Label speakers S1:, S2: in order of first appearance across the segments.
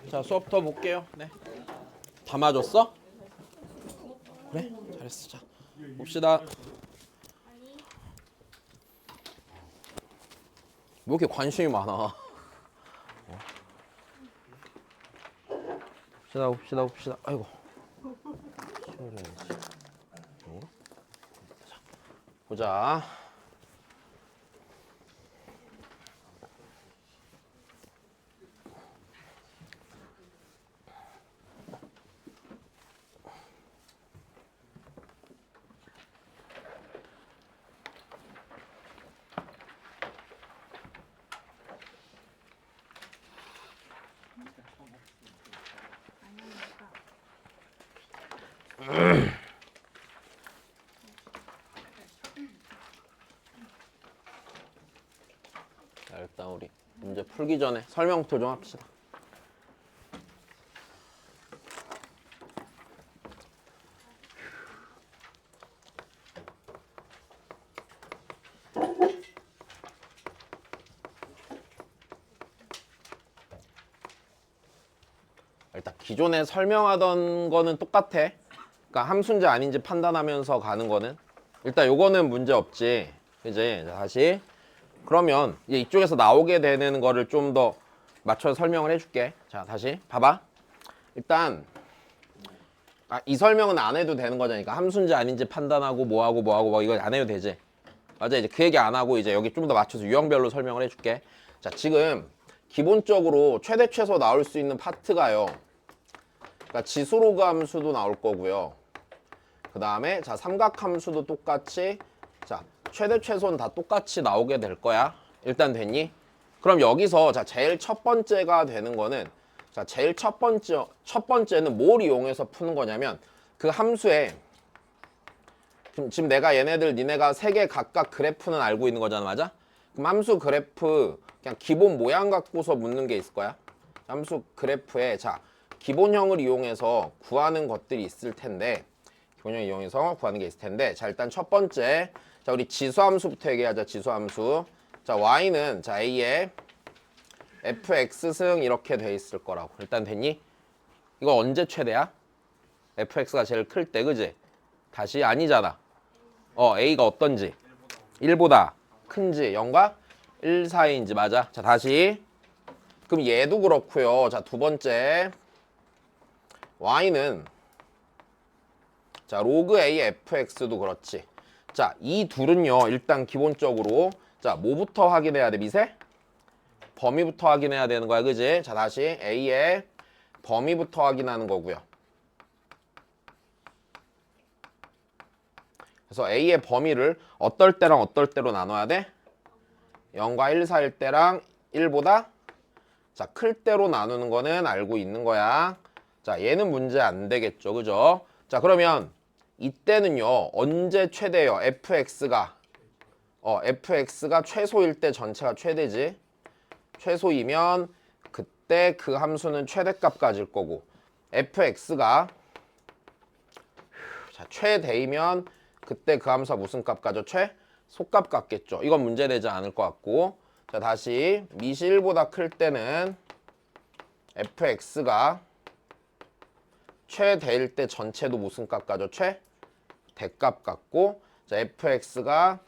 S1: 자, 수업 더 볼게요. 네. 다 맞았어? 그래? 잘했어. 자, 봅시다. 왜 이렇게 관심이 많아? 봅시다. 아이고. 치워야지. 자, 보자. 자, 일단 우리 문제 풀기 전에 설명부터 좀 합시다. 일단 기존에 설명하던 거는 똑같아. 그러니까 함수인지 아닌지 판단하면서 가는 거는 일단 요거는 문제 없지. 그지? 자, 다시. 그러면 이제 이쪽에서 나오게 되는 거를 좀 더 맞춰서 설명을 해줄게. 자, 다시 봐봐. 일단 이 설명은 안 해도 되는 거잖아. 함수인지 아닌지 판단하고 뭐하고 이거 안 해도 되지. 맞아. 이제 그 얘기 안 하고 이제 여기 좀 더 맞춰서 유형별로 설명을 해줄게. 자, 지금 기본적으로 최대 최소 나올 수 있는 파트가요. 그러니까 지수로그 함수도 나올 거고요. 그 다음에 자, 삼각함수도 똑같이 자, 최대 최소는 다 똑같이 나오게 될 거야. 일단 됐니? 그럼 여기서 자, 제일 첫 번째가 되는 거는 자, 제일 첫 번째는 뭘 이용해서 푸는 거냐면 그 함수에 지금 내가 얘네들 니네가 세 개 각각 그래프는 알고 있는 거잖아. 맞아? 그럼 함수 그래프 그냥 기본 모양 갖고서 묻는 게 있을 거야. 함수 그래프에 자, 기본형을 이용해서 구하는 것들이 있을 텐데 기본형을 이용해서 구하는 게 있을 텐데 자, 일단 첫 번째 자, 우리 지수함수부터 얘기하자. 지수함수. 자, y는 자, a에 fx승 이렇게 돼 있을 거라고. 일단 됐니? 이거 언제 최대야? fx가 제일 클 때, 그지? 다시 아니잖아. a가 어떤지 1보다 큰지 0과 1 사이인지. 맞아. 자, 다시. 그럼 얘도 그렇고요. 자, 두 번째 y는 자, 로그 a fx도 그렇지. 자, 이 둘은요 일단 기본적으로 자, 뭐부터 확인해야 돼? 미세? 범위부터 확인해야 되는 거야. 그지? 자, 다시 a의 범위부터 확인하는 거고요. 그래서 a의 범위를 어떨 때랑 어떨 때로 나눠야 돼? 0과 1 사이일 때랑 1보다 자, 클 때로 나누는 거는 알고 있는 거야. 자, 얘는 문제 안 되겠죠. 그죠? 자, 그러면 이때는요 언제 최대예요? fx가 최소일 때 전체가 최대지. 최소이면 그때 그 함수는 최대값 가질 거고 fx가 자, 최대이면 그때 그 함수가 무슨 값 가져? 최소값 같겠죠. 이건 문제되지 않을 것 같고 자, 다시 미시 1보다 클 때는 fx가 최대일 때 전체도 무슨 값 가져? 최대값 같고 자, fx가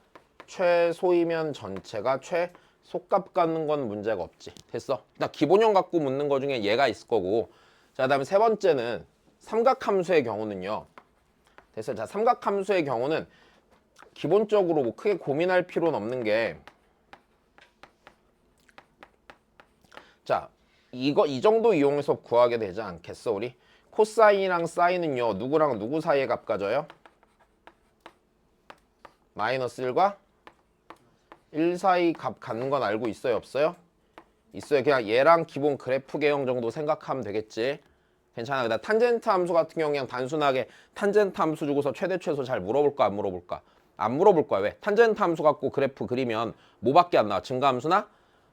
S1: 최소이면 전체가 최소값 갖는 건 문제가 없지. 됐어. 일단 기본형 갖고 묻는 거 중에 얘가 있을 거고 자, 그 다음에 세 번째는 삼각함수의 경우는요. 됐어. 자, 삼각함수의 경우는 기본적으로 뭐 크게 고민할 필요는 없는 게 자, 이 정도 이용해서 구하게 되지 않겠어, 우리? 코사인이랑 사인은요, 누구랑 누구 사이에 값 가져요? 마이너스 1과 1 사이 값 갖는 건 알고 있어요, 없어요? 있어요. 그냥 얘랑 기본 그래프 개형 정도 생각하면 되겠지. 괜찮아. 그다음 탄젠트 함수 같은 경우 그냥 단순하게 탄젠트 함수 주고서 최대 최소 잘 물어볼까 안 물어볼까? 안 물어볼 거야. 왜? 탄젠트 함수 갖고 그래프 그리면 뭐밖에 안 나와? 증가함수나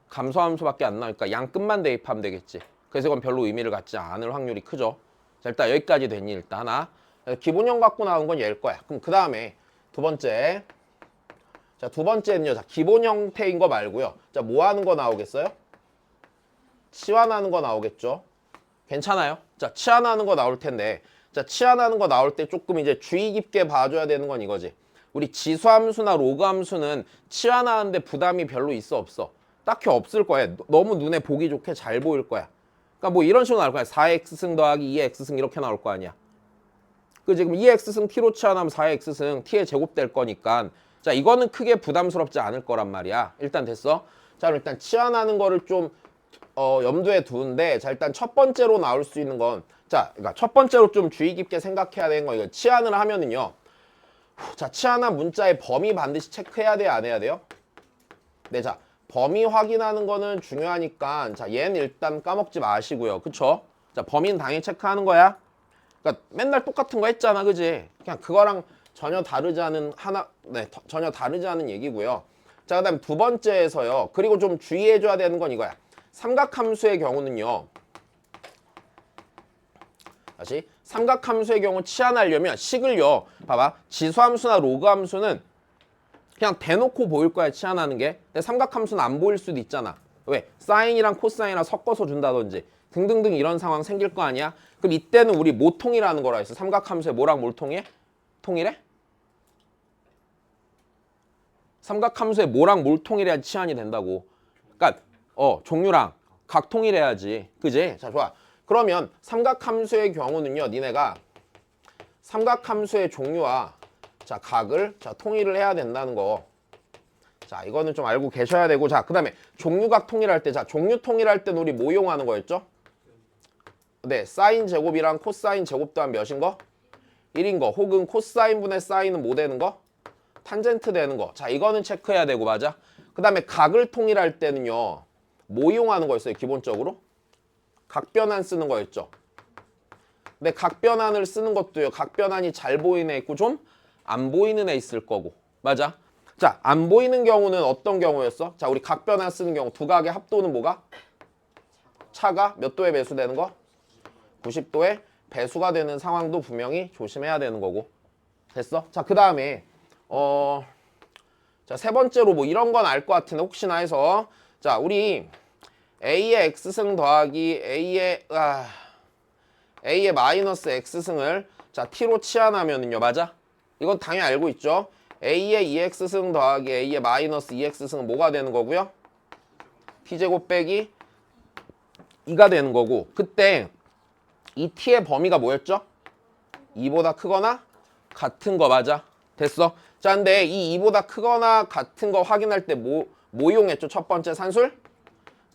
S1: 감소함수밖에 안 나오니까 양 끝만 대입하면 되겠지. 그래서 이건 별로 의미를 갖지 않을 확률이 크죠. 자, 일단 여기까지 됐니? 일단 하나. 기본형 갖고 나온 건 얘일 거야. 그럼 그 다음에 두 번째. 자, 두 번째는요. 자, 기본 형태인 거 말고요. 자, 뭐 하는 거 나오겠어요? 치환하는 거 나오겠죠. 괜찮아요? 자, 치환하는 거 나올 텐데, 자, 치환하는 거 나올 때 조금 이제 주의 깊게 봐줘야 되는 건 이거지. 우리 지수함수나 로그함수는 치환하는데 부담이 별로 있어 없어? 딱히 없을 거야. 너무 눈에 보기 좋게 잘 보일 거야. 그러니까 뭐 이런 식으로 나올 거야. 4x승 더하기 2x승 이렇게 나올 거 아니야. 그 지금 2x승 t로 치환하면 4x승 t의 제곱 될 거니까, 자, 이거는 크게 부담스럽지 않을 거란 말이야. 일단 됐어? 자, 그럼 일단 치환하는 거를 좀 염두에 두는데, 자, 일단 첫 번째로 나올 수 있는 건, 자, 그러니까 첫 번째로 좀 주의 깊게 생각해야 되는 건, 이거 치환을 하면은요, 자, 치환한 문자의 범위 반드시 체크해야 돼요, 안 해야 돼요? 네, 자, 범위 확인하는 거는 중요하니까, 자, 얘는 일단 까먹지 마시고요. 그쵸? 자, 범위는 당연히 체크하는 거야. 그러니까 맨날 똑같은 거 했잖아, 그지? 그냥 그거랑 전혀 다르지 않은 전혀 다르지 않은 얘기고요. 자, 그다음 두 번째에서요. 그리고 좀 주의해줘야 되는 건 이거야. 삼각함수의 경우는요. 다시 삼각함수의 경우 치환하려면 식을요. 봐봐. 지수함수나 로그함수는 그냥 대놓고 보일 거야, 치환하는 게. 근데 삼각함수는 안 보일 수도 있잖아. 왜? 사인이랑 코사인이랑 섞어서 준다든지 등등등 이런 상황 생길 거 아니야? 그럼 이때는 우리 뭐 통일하는 거라 했어? 삼각함수에 뭐랑 뭘 통일해? 통일해? 삼각함수에 뭐랑 뭘 통일해야 치환이 된다고. 그러니까 종류랑 각 통일해야지. 그지? 자, 좋아. 그러면 삼각함수의 경우는요. 니네가 삼각함수의 종류와 자, 각을 자, 통일을 해야 된다는 거. 자, 이거는 좀 알고 계셔야 되고. 자, 그다음에 종류각 통일할 때, 자, 종류 통일할 때는 우리 뭐 이용하는 거였죠? 네, 사인 제곱이랑 코사인 제곱 또한 몇인 거? 1인 거. 혹은 코사인 분의 사인은 뭐 되는 거? 탄젠트 되는 거. 자, 이거는 체크해야 되고, 맞아? 그 다음에 각을 통일할 때는요. 뭐 이용하는 거였어요, 기본적으로? 각변환 쓰는 거였죠. 근데 각변환을 쓰는 것도요. 각변환이 잘 보이는 애 있고 좀 안 보이는 애 있을 거고. 맞아? 자, 안 보이는 경우는 어떤 경우였어? 자, 우리 각변환 쓰는 경우 두 각의 합도는 뭐가? 차가 몇 도에 배수되는 거? 90도에 배수가 되는 상황도 분명히 조심해야 되는 거고. 됐어? 자, 그 다음에 자, 세 번째로 뭐 이런 건 알 것 같은데 혹시나 해서 자, 우리 A의 X승 더하기 A의 마이너스 X승을 자, T로 치환하면은요. 맞아? 이건 당연히 알고 있죠? A의 2X승 더하기 A의 마이너스 2X승은 뭐가 되는 거고요? T제곱 빼기 2가 되는 거고, 그때 이 T의 범위가 뭐였죠? 2보다 크거나 같은 거. 맞아? 됐어? 자, 근데 이 2보다 크거나 같은 거 확인할 때 뭐 이용했죠? 첫 번째 산술?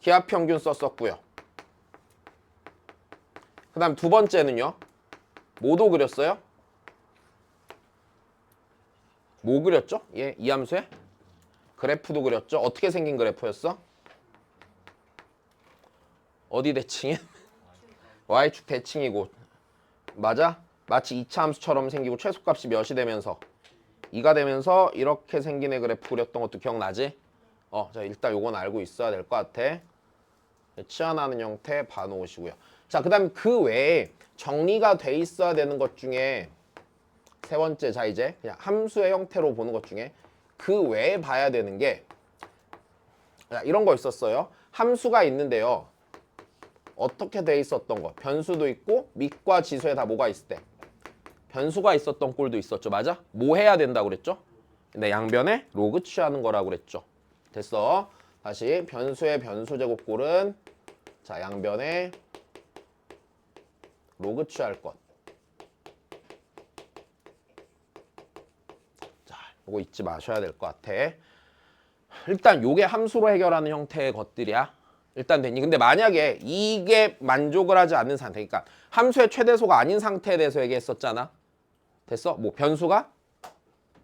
S1: 기하평균 썼었고요. 그 다음 두 번째는요. 뭐도 그렸어요? 뭐 그렸죠? 예, 이 함수에? 그래프도 그렸죠? 어떻게 생긴 그래프였어? 어디 대칭이? Y축 대칭이고. 맞아? 마치 2차 함수처럼 생기고 최소값이 몇이 되면서 2가 되면서 이렇게 생긴 애 그래프 그렸던 것도 기억나지? 자, 일단 요건 알고 있어야 될 것 같아. 치환하는 형태 봐놓으시고요. 자, 그 다음 그 외에 정리가 돼 있어야 되는 것 중에 세 번째, 자, 이제 그냥 함수의 형태로 보는 것 중에 그 외에 봐야 되는 게 이런 거 있었어요. 함수가 있는데요. 어떻게 돼 있었던 거? 변수도 있고 밑과 지수에 다 뭐가 있을 때? 변수가 있었던 꼴도 있었죠. 맞아? 뭐 해야 된다고 그랬죠? 근데 양변에 로그 취하는 거라고 그랬죠. 됐어. 다시 변수의 변수 제곱꼴은 자, 양변에 로그 취할 것. 자, 이거 잊지 마셔야 될 것 같아. 일단 요게 함수로 해결하는 형태의 것들이야. 일단 됐니? 근데 만약에 이게 만족을 하지 않는 상태, 그러니까 함수의 최대소가 아닌 상태에 대해서 얘기했었잖아. 됐어? 뭐 변수가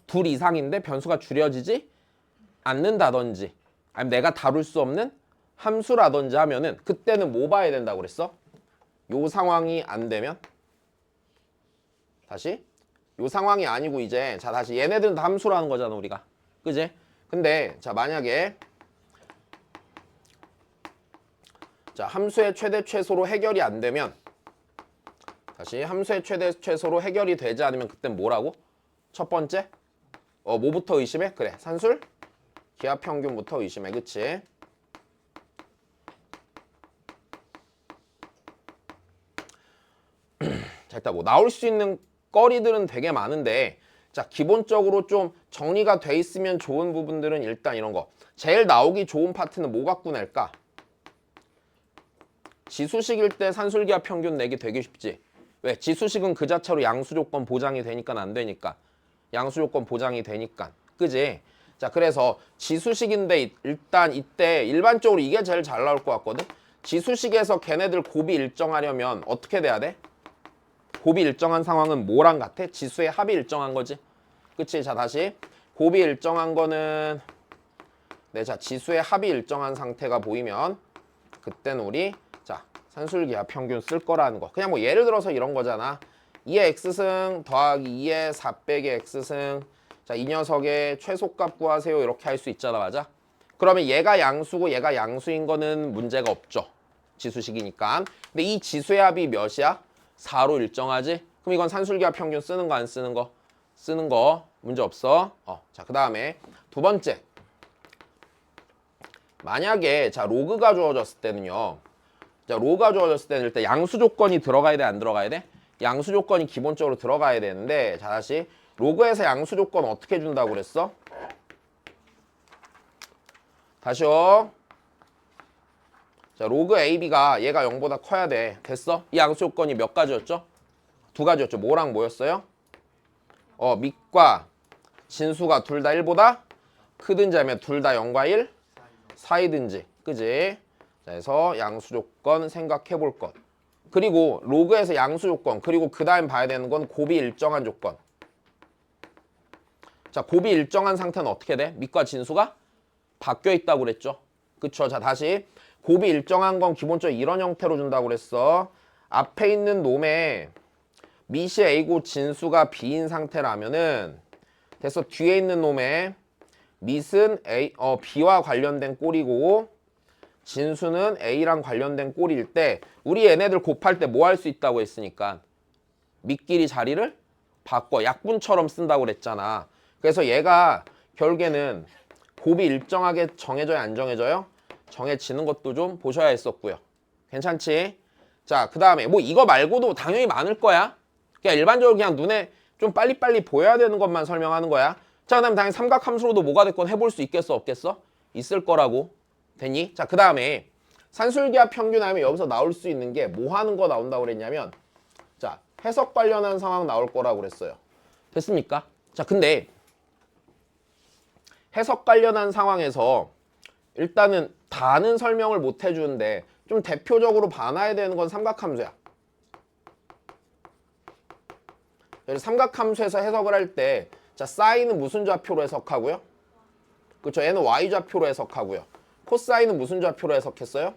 S1: 둘 이상인데 변수가 줄여지지 않는다든지, 아니면 내가 다룰 수 없는 함수라든지 하면은 그때는 뭐 봐야 된다고 그랬어? 요 상황이 안 되면 다시 요 상황이 아니고 이제 자, 다시 얘네들은 다 함수라는 거잖아, 우리가. 그지? 근데 자, 만약에 자, 함수의 최대 최소로 해결이 안 되면 다시 함수의 최대 최소로 해결이 되지 않으면 그땐 뭐라고? 첫 번째 뭐부터 의심해? 그래, 산술 기하평균부터 의심해. 그치? 자, 일단 뭐 나올 수 있는 거리들은 되게 많은데 자, 기본적으로 좀 정리가 돼 있으면 좋은 부분들은 일단 이런 거. 제일 나오기 좋은 파트는 뭐 갖고 낼까? 지수식일 때 산술기압 평균 내기 되게 쉽지. 왜? 지수식은 그 자체로 양수 조건 보장이 되니까 안 되니까. 양수 조건 보장이 되니까. 그지? 자, 그래서 지수식인데 일단 이때 일반적으로 이게 제일 잘 나올 것 같거든? 지수식에서 걔네들 곱이 일정하려면 어떻게 돼야 돼? 곱이 일정한 상황은 뭐랑 같아? 지수의 합이 일정한 거지. 그치? 자, 다시. 곱이 일정한 거는 네, 자, 지수의 합이 일정한 상태가 보이면 그때는 우리 자, 산술기압 평균 쓸 거라는 거. 그냥 뭐 예를 들어서 이런 거잖아. 2의 x승 더하기 2의 4 빼기 x승. 자, 이 녀석의 최소값 구하세요. 이렇게 할 수 있잖아. 맞아? 그러면 얘가 양수고 얘가 양수인 거는 문제가 없죠. 지수식이니까. 근데 이 지수의 합이 몇이야? 4로 일정하지? 그럼 이건 산술기압 평균 쓰는 거 안 쓰는 거? 쓰는 거 문제 없어. 자, 그 다음에 두 번째. 만약에 자 로그가 주어졌을 때는요. 자 로그가 주어졌을 때는 일단 양수 조건이 들어가야 돼, 안 들어가야 돼? 양수 조건이 기본적으로 들어가야 되는데 자 다시 로그에서 양수 조건 어떻게 준다고 그랬어? 다시요. 자 로그 AB가 얘가 0보다 커야 돼. 됐어? 이 양수 조건이 몇 가지였죠? 두 가지였죠. 뭐랑 뭐였어요? 밑과 진수가 둘 다 1보다 크든지 아니면 둘 다 0과 1 사이든지. 그지? 자, 그래서 양수 조건 생각해 볼 것. 그리고 로그에서 양수 조건, 그리고 그 다음 봐야 되는 건 곱이 일정한 조건. 자, 곱이 일정한 상태는 어떻게 돼? 밑과 진수가 바뀌어 있다고 그랬죠. 그쵸? 자, 다시. 곱이 일정한 건 기본적으로 이런 형태로 준다고 그랬어. 앞에 있는 놈에 밑이 A고 진수가 B인 상태라면은 됐어. 뒤에 있는 놈에 밑은 B와 관련된 꼴이고 진수는 A랑 관련된 꼴일 때 우리 얘네들 곱할 때 뭐 할 수 있다고 했으니까 밑끼리 자리를 바꿔 약분처럼 쓴다고 그랬잖아. 그래서 얘가 결국에는 곱이 일정하게 정해져야 안 정해져요? 정해지는 것도 좀 보셔야 했었고요. 괜찮지? 자, 그 다음에 뭐 이거 말고도 당연히 많을 거야. 그냥 일반적으로 그냥 눈에 좀 빨리빨리 보여야 되는 것만 설명하는 거야. 자, 그 다음에 당연히 삼각함수로도 뭐가 됐건 해볼 수 있겠어 없겠어? 있을 거라고. 됐니? 자, 그 다음에 산술기압 평균하면 여기서 나올 수 있는 게 뭐 하는 거 나온다고 그랬냐면 자, 해석 관련한 상황 나올 거라고 그랬어요. 됐습니까? 자, 근데 해석 관련한 상황에서 일단은 다는 설명을 못 해주는데 좀 대표적으로 봐놔야 되는 건 삼각함수야. 그래서 삼각함수에서 해석을 할 때 자, 사인은 무슨 좌표로 해석하고요? 그렇죠. 얘는 y좌표로 해석하고요. 코사인은 무슨 좌표로 해석했어요?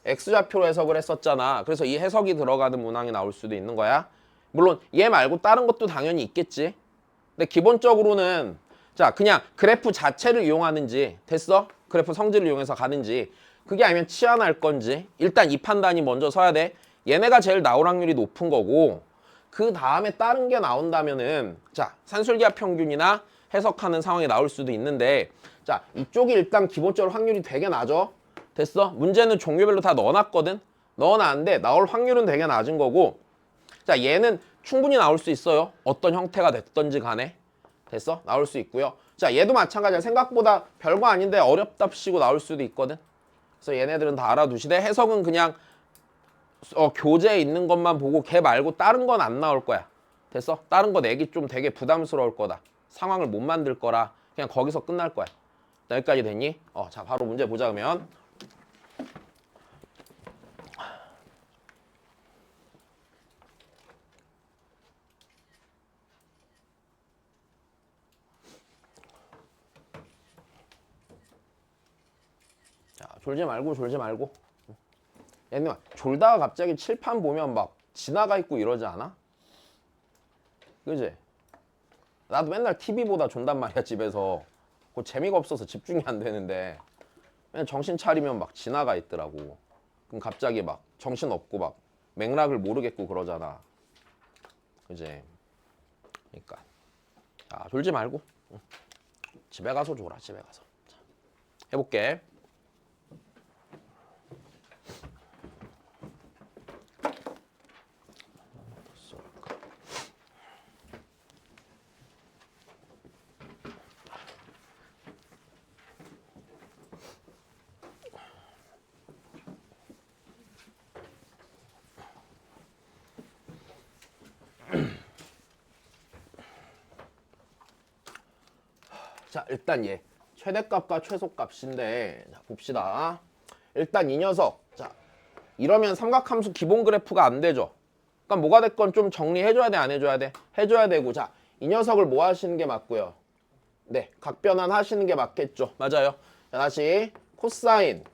S1: x좌표로 해석을 했었잖아. 그래서 이 해석이 들어가는 문항이 나올 수도 있는 거야. 물론 얘 말고 다른 것도 당연히 있겠지. 근데 기본적으로는 자 그냥 그래프 자체를 이용하는지 됐어? 그래프 성질을 이용해서 가는지 그게 아니면 치환할 건지 일단 이 판단이 먼저 서야 돼. 얘네가 제일 나올 확률이 높은 거고 그 다음에 다른 게 나온다면은 자 산술기압 평균이나 해석하는 상황이 나올 수도 있는데 자 이쪽이 일단 기본적으로 확률이 되게 낮아. 됐어? 문제는 종류별로 다 넣어놨거든. 넣어놨는데 나올 확률은 되게 낮은 거고 자 얘는 충분히 나올 수 있어요. 어떤 형태가 됐던지 간에. 됐어? 나올 수 있고요. 자 얘도 마찬가지야. 생각보다 별거 아닌데 어렵답시고 나올 수도 있거든. 그래서 얘네들은 다 알아두시되 해석은 그냥 교재에 있는 것만 보고 걔 말고 다른 건 안 나올 거야. 됐어? 다른 거 내기 좀 되게 부담스러울 거다. 상황을 못 만들 거라 그냥 거기서 끝날 거야. 여기까지 됐니? 자 바로 문제 보자 그러면. 자 졸지 말고 얘네 졸다가 갑자기 칠판 보면 막 지나가 있고 이러지 않아? 그지? 나도 맨날 TV 보다 존단 말이야 집에서. 그거 재미가 없어서 집중이 안 되는데 그냥 정신 차리면 막 지나가 있더라고. 그럼 갑자기 막 정신 없고 막 맥락을 모르겠고 그러잖아. 그지? 그러니까 자 졸지 말고 집에 가서 졸아. 집에 가서. 자, 해볼게. 자, 일단 얘 최대값과 최소값인데 자, 봅시다. 일단 이 녀석. 자, 이러면 삼각함수 기본 그래프가 안 되죠. 그러니까 뭐가 됐건 좀 정리해줘야 돼, 안 해줘야 돼? 해줘야 되고. 자, 이 녀석을 뭐 하시는 게 맞고요? 네, 각변환 하시는 게 맞겠죠. 맞아요. 자, 다시 코사인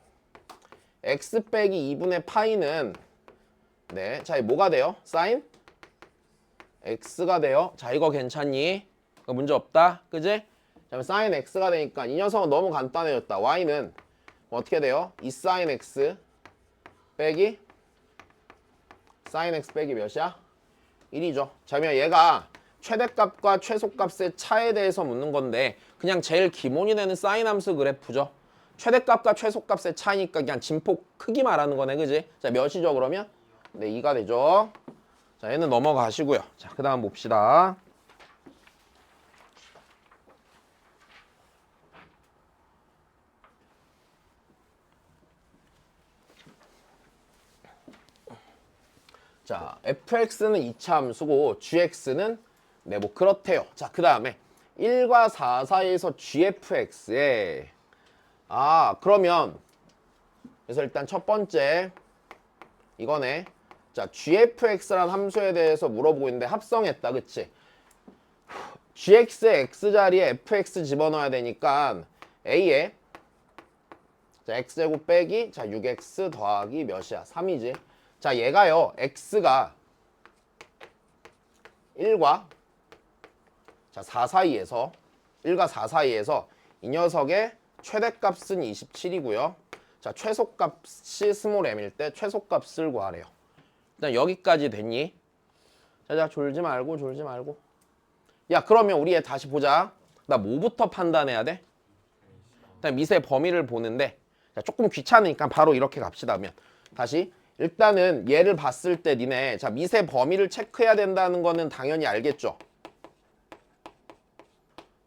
S1: x 빼기 2분의 파이는 네, 자, 뭐가 돼요? 사인 x가 돼요. 자, 이거 괜찮니? 이거 문제 없다, 그지? 자, 사인 x가 되니까 이 녀석은 너무 간단해졌다. y는 어떻게 돼요? 2 사인 x 빼기 사인 x 빼기 몇이야? 1이죠. 자, 그러면 얘가 최대값과 최소값의 차에 대해서 묻는 건데 그냥 제일 기본이 되는 사인 함수 그래프죠. 최대값과 최소값의 차이니까 그냥 진폭 크기 말하는 거네, 그지? 자, 몇이죠 그러면? 네, 2가 되죠. 자, 얘는 넘어가시고요. 자, 그 다음 봅시다. 자, fx는 2차 함수고 gx는 네, 뭐 그렇대요. 자, 그 다음에 1과 4 사이에서 gfx에 그러면 그래서 일단 첫 번째 이거네. 자, gfx란 함수에 대해서 물어보고 있는데 합성했다, 그치? gx의 x 자리에 fx 집어넣어야 되니까 a에 자, x제곱 빼기 자 6x 더하기 몇이야? 3이지. 자, 얘가요 x가 1과 자, 4 사이에서 1과 4 사이에서 이 녀석의 최대값은 27이고요. 자, 최소값이 스몰 m일 때 최소값을 구하래요. 일단 여기까지 됐니? 자, 졸지 말고 졸지 말고. 야, 그러면 우리 얘 다시 보자. 나 뭐부터 판단해야 돼? 일단 미세 범위를 보는데 자, 조금 귀찮으니까 바로 이렇게 갑시다. 그러면 다시 일단은 얘를 봤을 때 니네 자, 미세 범위를 체크해야 된다는 거는 당연히 알겠죠?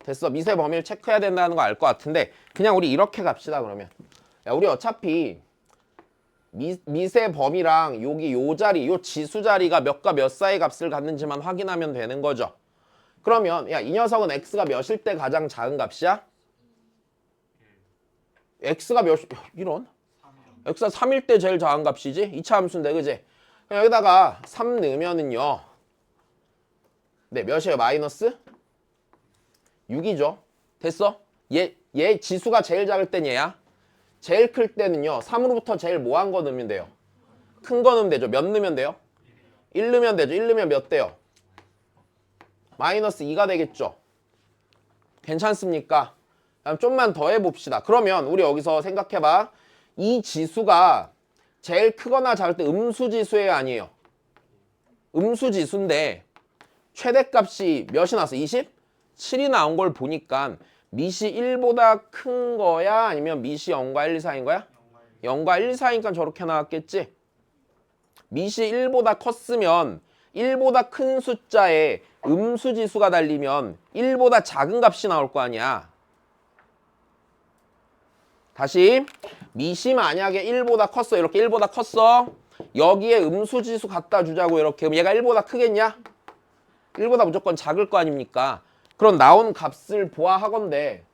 S1: 됐어. 미세 범위를 체크해야 된다는 거 알 것 같은데 그냥 우리 이렇게 갑시다. 그러면 야, 우리 어차피 미세 범위랑 여기 요 자리, 요 지수 자리가 몇과 몇 사이 값을 갖는지만 확인하면 되는 거죠. 그러면 야, 이 녀석은 x가 몇일 때 가장 작은 값이야? x가 몇 이런? x가 3일 때 제일 작은 값이지? 2차 함수인데, 그지? 여기다가 3 넣으면은요. 네, 몇이에요? 마이너스 6이죠. 됐어? 얘 지수가 제일 작을 땐 얘야. 제일 클 때는요. 3으로부터 제일 뭐한 거 넣으면 돼요? 큰 거 넣으면 되죠. 몇 넣으면 돼요? 1 넣으면 되죠. 1 넣으면 몇 돼요? 마이너스 2가 되겠죠. 괜찮습니까? 그럼 좀만 더 해봅시다. 그러면 우리 여기서 생각해봐. 이 지수가 제일 크거나 작을 때 음수지수예요, 아니에요? 음수지수인데 최대값이 몇이 나왔어? 27이 나온 걸 보니까 밑이 1보다 큰 거야? 아니면 밑이 0과 1 사이인 거야? 0과 1 사이니까 저렇게 나왔겠지? 밑이 1보다 컸으면 1보다 큰 숫자에 음수지수가 달리면 1보다 작은 값이 나올 거 아니야. 다시 밑이 만약에 1보다 컸어. 이렇게 1보다 컸어. 여기에 음수지수 갖다 주자고 이렇게. 그럼 얘가 1보다 크겠냐? 1보다 무조건 작을 거 아닙니까? 그럼 나온 값을 보아하건대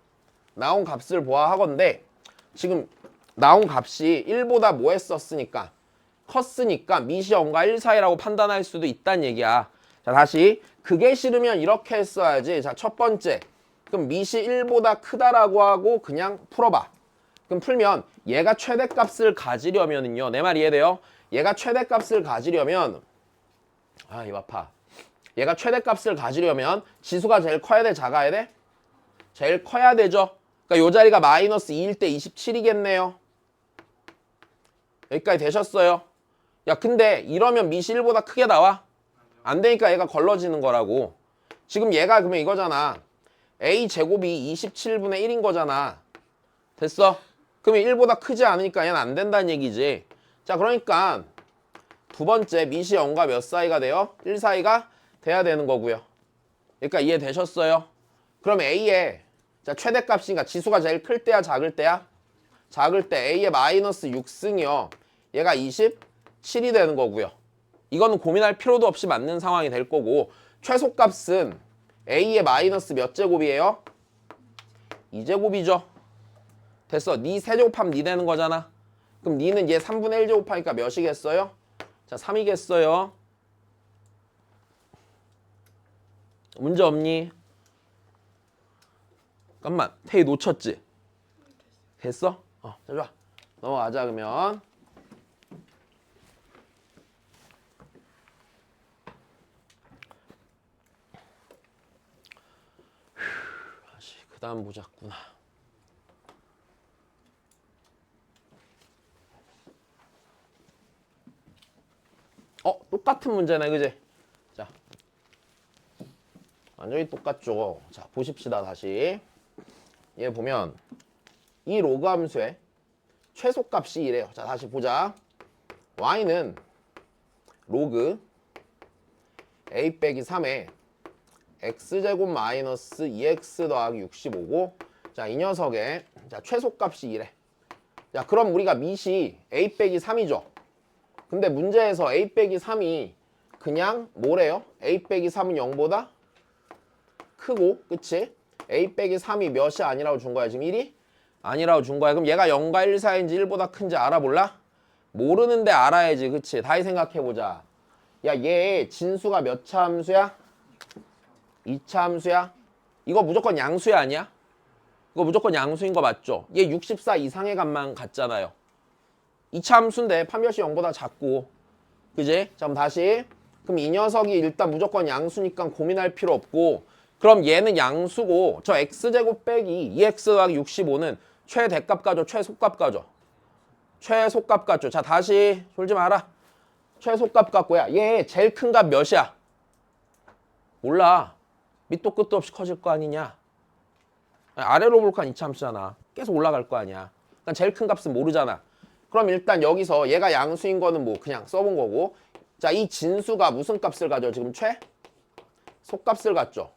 S1: 지금 나온 값이 1보다 뭐 했었으니까 컸으니까 밑이 0과 1 사이라고 판단할 수도 있다는 얘기야. 자, 다시 그게 싫으면 이렇게 했어야지. 자, 첫 번째 그럼 밑이 1보다 크다라고 하고 그냥 풀어봐. 그럼 풀면 얘가 최대값을 가지려면은요. 내 말 이해돼요? 얘가 최대값을 가지려면 입 아파. 얘가 최대값을 가지려면 지수가 제일 커야 돼? 작아야 돼? 제일 커야 되죠. 그러니까 요 자리가 마이너스 2일 때 27이겠네요. 여기까지 되셨어요? 야, 근데 이러면 밑이 1보다 크게 나와? 안 되니까 얘가 걸러지는 거라고. 지금 얘가 그러면 이거잖아. a제곱이 27분의 1인 거잖아. 됐어? 그러면 1보다 크지 않으니까 얘는 안 된다는 얘기지. 자, 그러니까 두 번째 밑이 0과 몇 사이가 돼요? 1 사이가 돼야 되는 거고요. 그러니까 이해되셨어요? 그럼 A의 자, 최대값이니까 지수가 제일 클 때야 작을 때야? 작을 때 A의 마이너스 6승이요. 얘가 27이 되는 거고요. 이거는 고민할 필요도 없이 맞는 상황이 될 거고 최소값은 A의 마이너스 몇 제곱이에요? 2제곱이죠. 됐어. 니 세제곱하면 니 되는 거잖아. 그럼 니는 얘 3분의 1 제곱하니까 몇이겠어요? 자, 3이겠어요. 문제 없니? 잠깐만, 태희 놓쳤지? 됐어? 자, 좋아. 넘어가자, 그러면. 다시 그 다음 보자꾸나. 똑같은 문제네, 그지? 자, 완전히 똑같죠. 자, 보십시다, 다시. 얘 보면 이 로그 함수의 최소값이 이래요. 자, 다시 보자. y는 로그 a 빼기 3에 x제곱 마이너스 2x 더하기 65고, 자, 이 녀석의 자, 최소값이 이래. 자, 그럼 우리가 밑이 a 빼기 3이죠. 근데 문제에서 a 빼기 3이 그냥 뭐래요? a 빼기 3은 0보다 크고, 그치? a 빼기 3이 몇이 아니라고 준 거야? 지금 1이? 아니라고 준 거야. 그럼 얘가 0과 1 사이인지 1보다 큰지 알아볼라? 모르는데 알아야지, 그치? 다시 생각해보자. 야, 얘 진수가 몇 차 함수야? 2차 함수야? 이거 무조건 양수야, 아니야? 이거 무조건 양수인 거 맞죠? 얘 64 이상의 값만 같잖아요. 2차 함수인데 판별식 0보다 작고, 그지? 자, 그럼 다시. 그럼 이 녀석이 일단 무조건 양수니까 고민할 필요 없고, 그럼 얘는 양수고 저 x제곱 빼기 2x 더하기 65는 최대값 가죠? 최소값 가죠? 최소값 같죠? 자, 다시 졸지 마라. 최소값 같고야. 얘 제일 큰 값 몇이야? 몰라. 밑도 끝도 없이 커질 거 아니냐? 아래로 볼까 2차 함수잖아. 계속 올라갈 거 아니야. 그러니까 제일 큰 값은 모르잖아. 그럼 일단 여기서 얘가 양수인 거는 뭐 그냥 써본 거고, 자, 이 진수가 무슨 값을 가져? 지금 속값을 갖죠.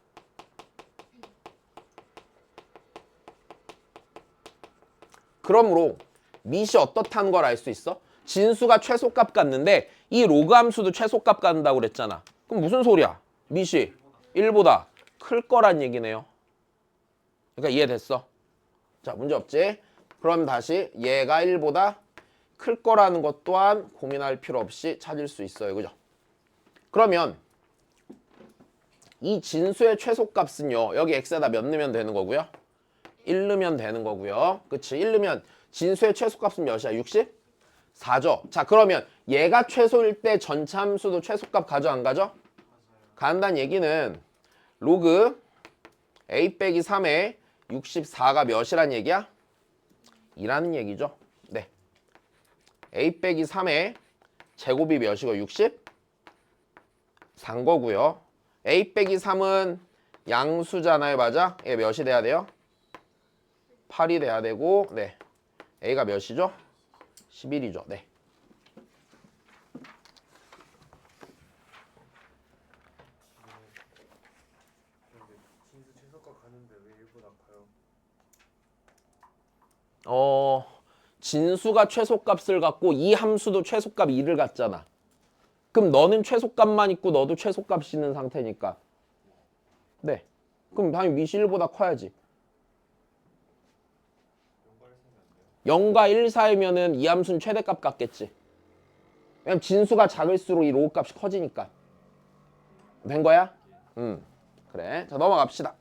S1: 그러므로 밑이 어떻다는 걸 알 수 있어? 진수가 최소값 같는데 이 로그 함수도 최소값 같다고 그랬잖아. 그럼 무슨 소리야? 밑이 1보다 클 거란 얘기네요. 그러니까 이해됐어? 자, 문제 없지? 그럼 다시 얘가 1보다 클 거라는 것 또한 고민할 필요 없이 찾을 수 있어요. 그죠? 그러면 이 진수의 최소값은요. 여기 x에다 몇 넣으면 되는 거고요? 1 넣으면 되는 거고요. 그치? 1 넣으면 진수의 최소값은 몇이야? 64죠? 자, 그러면 얘가 최소일 때 전체 함수도 최소값 가져 안 가져? 간다는 얘기는 로그 a 빼기 3에 64가 몇이란 얘기야? 2라는 얘기죠. 네. a 빼기 3에 제곱이 몇이고 64인 거고요. a 빼기 3은 양수잖아요. 맞아? 얘 몇이 돼야 돼요? 8이 돼야 되고, 네. a가 몇이죠? 11이죠. 네.
S2: 진수 최소값 가는데 왜 1보다 커요?
S1: 진수가 최소값을 갖고 이 함수도 최소값 2를 갖잖아. 그럼 너는 최소값만 있고 너도 최소값이 있는 상태니까. 네. 그럼 당연히 밑이 1보다 커야지. 0과 1 사이면은 이 함수는 최대값 같겠지. 왜냐면 진수가 작을수록 이 로그 값이 커지니까. 된 거야? 그래. 자, 넘어갑시다.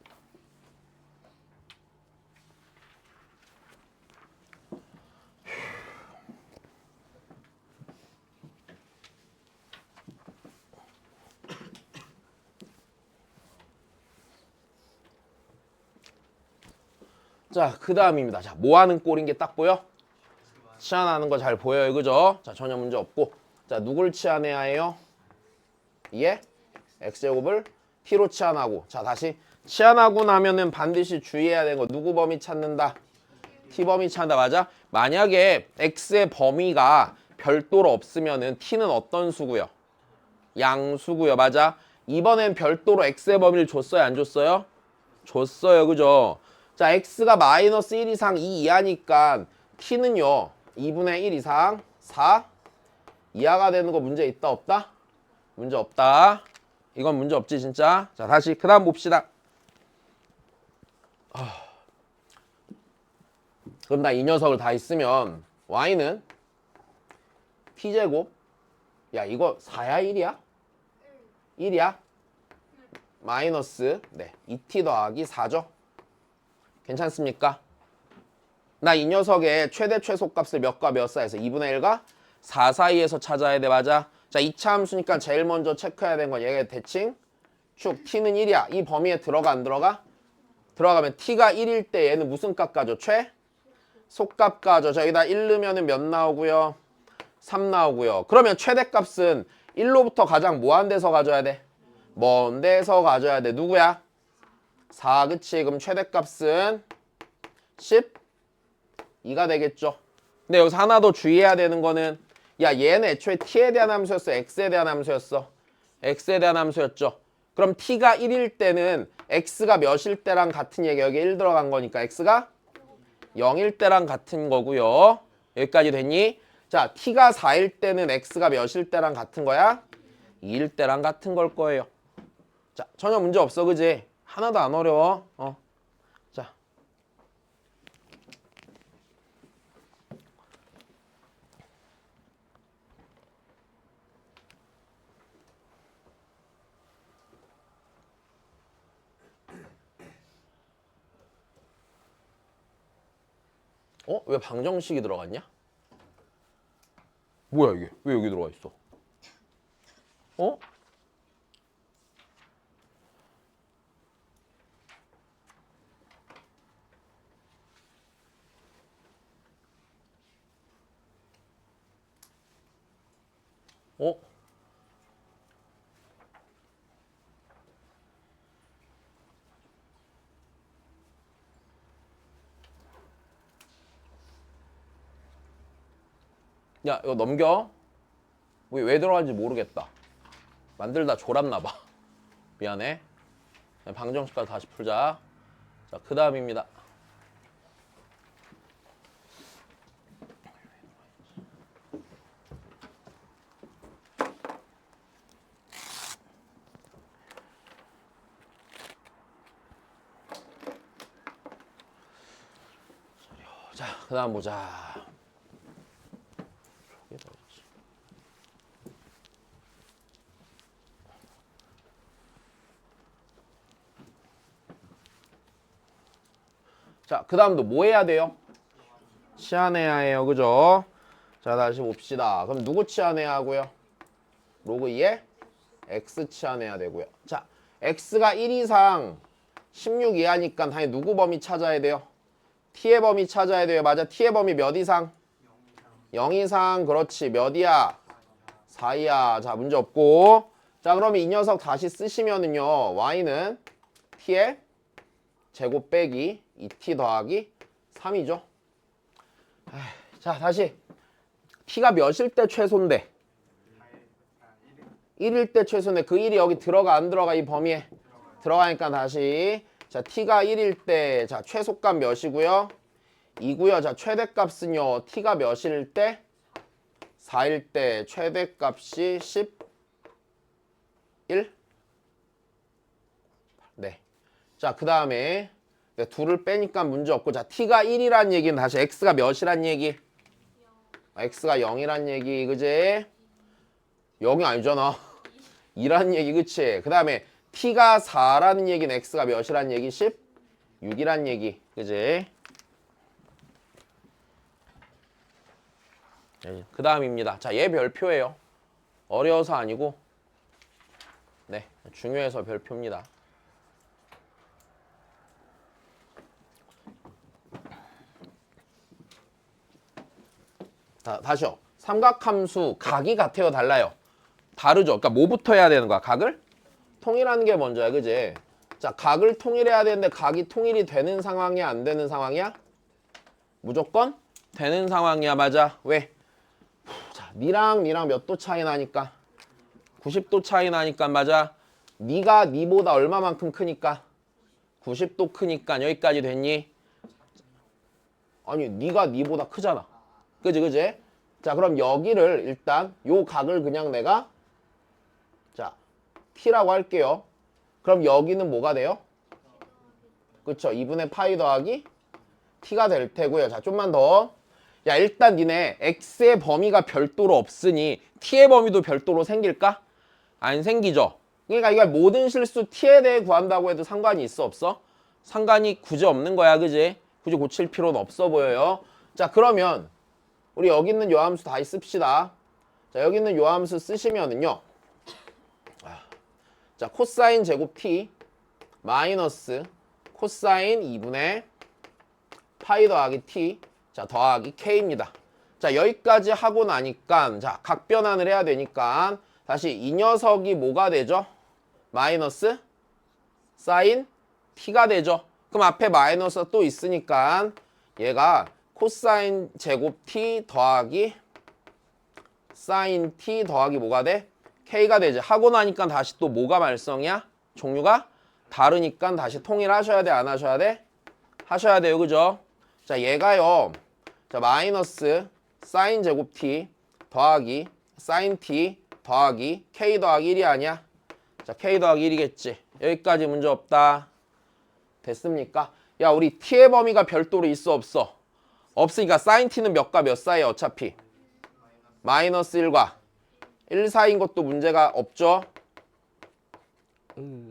S1: 자, 그 다음입니다. 자, 뭐 하는 꼴인 게 딱 보여? 치환하는 거 잘 보여요. 그죠? 자, 전혀 문제 없고. 자, 누굴 치환해야 해요? 얘? x제곱을 t로 치환하고. 자, 다시. 치환하고 나면은 반드시 주의해야 되는 거. 누구 범위 찾는다? t 범위 찾는다. 맞아? 만약에 x의 범위가 별도로 없으면은 t는 어떤 수고요? 양수고요. 맞아? 이번엔 별도로 x의 범위를 줬어요? 안 줬어요? 줬어요. 그죠? 자, x가 마이너스 1 이상 2 이하니까 t는요 2분의 1 이상 4 이하가 되는 거 문제 있다 없다? 문제 없다. 이건 문제 없지 진짜. 자, 다시 그 다음 봅시다. 그럼 나 이 녀석을 다 있으면 y는 t제곱. 야, 이거 4야 1이야? 1이야? 마이너스 2t 더하기 4죠. 괜찮습니까? 나 이 녀석의 최대 최소값을 몇과 몇 사이에서 2분의 1과 4 사이에서 찾아야 돼. 맞아? 자, 2차 함수니까 제일 먼저 체크해야 되는 건 얘가 대칭 축 t는 1이야. 이 범위에 들어가 안 들어가? 들어가면 t가 1일 때 얘는 무슨 값 가져? 속값 가져. 자, 여기다 1 넣으면 몇 나오고요? 3 나오고요. 그러면 최대값은 1로부터 가장 뭐한 데서 가져야 돼? 먼 데서 가져야 돼. 누구야? 4, 그치? 그럼 최대값은 12가 되겠죠. 근데 여기서 하나 더 주의해야 되는 거는 야, 얘는 애초에 t에 대한 함수였어? x에 대한 함수였어? x에 대한 함수였죠. 그럼 t가 1일 때는 x가 몇일 때랑 같은 얘기야. 여기 1 들어간 거니까 x가 0일 때랑 같은 거고요. 여기까지 됐니? 자, t가 4일 때는 x가 몇일 때랑 같은 거야? 2일 때랑 같은 걸 거예요. 자, 전혀 문제 없어, 그지? 하나도 안 어려워. 자. 왜 방정식이 들어갔냐? 뭐야 이게? 왜 여기 들어가 있어? 어? 어? 야, 이거 넘겨. 왜 들어간지 모르겠다. 만들다 졸았나 봐. 미안해. 방정식까지 다시 풀자. 자, 그 다음입니다. 자, 그 다음 보자. 자, 그 다음도 뭐 해야 돼요? 치환해야 해요. 그죠? 자, 다시 봅시다. 그럼 누구 치환해야 하고요? 로그 2에 x 치환해야 되고요. 자, x가 1 이상 16 이하니까 당연히 누구 범위 찾아야 돼요? t의 범위 찾아야 돼요. 맞아. t의 범위 몇 이상? 0 이상. 그렇지. 몇이야? 4이야. 자, 문제 없고. 자, 그러면 이 녀석 다시 쓰시면은요. y는 t의 제곱 빼기 2t 더하기 3이죠. 자, 다시. t가 몇일 때 최소인데? 1일 때 최소인데 그 1이 여기 들어가 안 들어가? 이 범위에? 들어가니까 다시. 자, t가 1일 때, 자, 최소값 몇이고요? 2고요. 자, 최대값은요. t가 몇일 때? 4일 때 최대값이 11? 네. 자, 그 다음에 둘을 빼니까 문제 없고, 자, t가 1이란 얘기는 다시 x가 몇이란 얘기? x가 0이란 얘기, 그지? 0이 아니잖아. 2란 얘기, 그치? 그 다음에 t가 4라는 얘기는 x가 몇이란 얘기? 16이란 얘기, 그지? 그 다음입니다. 자, 얘 별표예요. 어려워서 아니고, 네, 중요해서 별표입니다. 자, 다시요. 삼각함수 각이 같아요, 달라요? 다르죠. 그러니까 뭐부터 해야 되는 거야? 각을 통일하는 게 먼저야, 그지? 자, 각을 통일해야 되는데 각이 통일이 되는 상황이야, 안 되는 상황이야? 무조건 되는 상황이야, 맞아. 왜? 자, 니랑 몇 도 차이 나니까? 90도 차이 나니까, 맞아. 니가 니보다 얼마만큼 크니까? 90도 크니까. 여기까지 됐니? 아니, 니가 니보다 크잖아. 그지, 그지? 자, 그럼 여기를 일단 요 각을 그냥 내가 자, t라고 할게요. 그럼 여기는 뭐가 돼요? 그쵸? 2분의 파이 더하기 t가 될 테고요. 자, 좀만 더. 야, 일단 니네 x의 범위가 별도로 없으니 t의 범위도 별도로 생길까? 안 생기죠. 그러니까 이걸 모든 실수 t에 대해 구한다고 해도 상관이 있어 없어? 상관이 굳이 없는 거야, 그지? 굳이 고칠 필요는 없어 보여요. 자, 그러면 우리 여기 있는 요 함수 다시 씁시다. 자, 여기 있는 요 함수 쓰시면은요. 자, 코사인 제곱 t 마이너스 코사인 2분의 파이 더하기 t 자 더하기 k입니다. 자, 여기까지 하고 나니까 자 각변환을 해야 되니까 다시 이 녀석이 뭐가 되죠? 마이너스 사인 t가 되죠. 그럼 앞에 마이너스가 또 있으니까 얘가 코사인 제곱 t 더하기 사인 t 더하기 뭐가 돼? k가 되지. 하고 나니까 다시 또 뭐가 말썽이야? 종류가 다르니까 다시 통일하셔야 돼, 안 하셔야 돼? 하셔야 돼요, 그죠? 자, 얘가요. 자, 마이너스 사인 제곱 t 더하기 사인 t 더하기 k 더하기 1이 아니야? 자, k 더하기 1이겠지. 여기까지 문제 없다. 됐습니까? 야, 우리 t의 범위가 별도로 있어 없어? 없으니까 사인 t는 몇과 몇 사이에 어차피? 마이너스 1과 1 사이인 것도 문제가 없죠?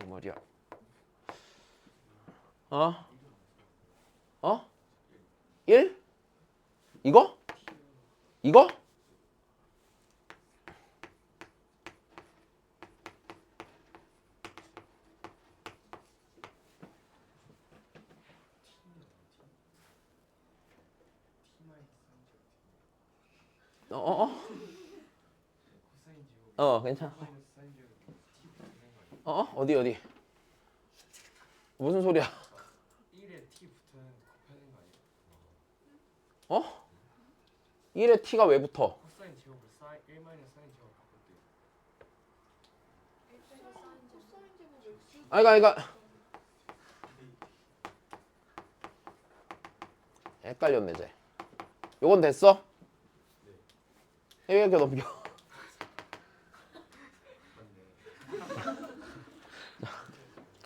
S1: 머리야. 어? 1? 이거? 이거? 괜찮아. 어디? 무슨 소리야?
S2: 1에 t 붙으면 곱하는 거 아니에요?
S1: 1에 t가 왜 붙어?
S2: 코사인 제곱을 1 마이너스 사인 제곱 바꿀게요.
S1: 그러니까 헷갈렸네, 쟤. 요건 됐어? 왜 이렇게 넘겨?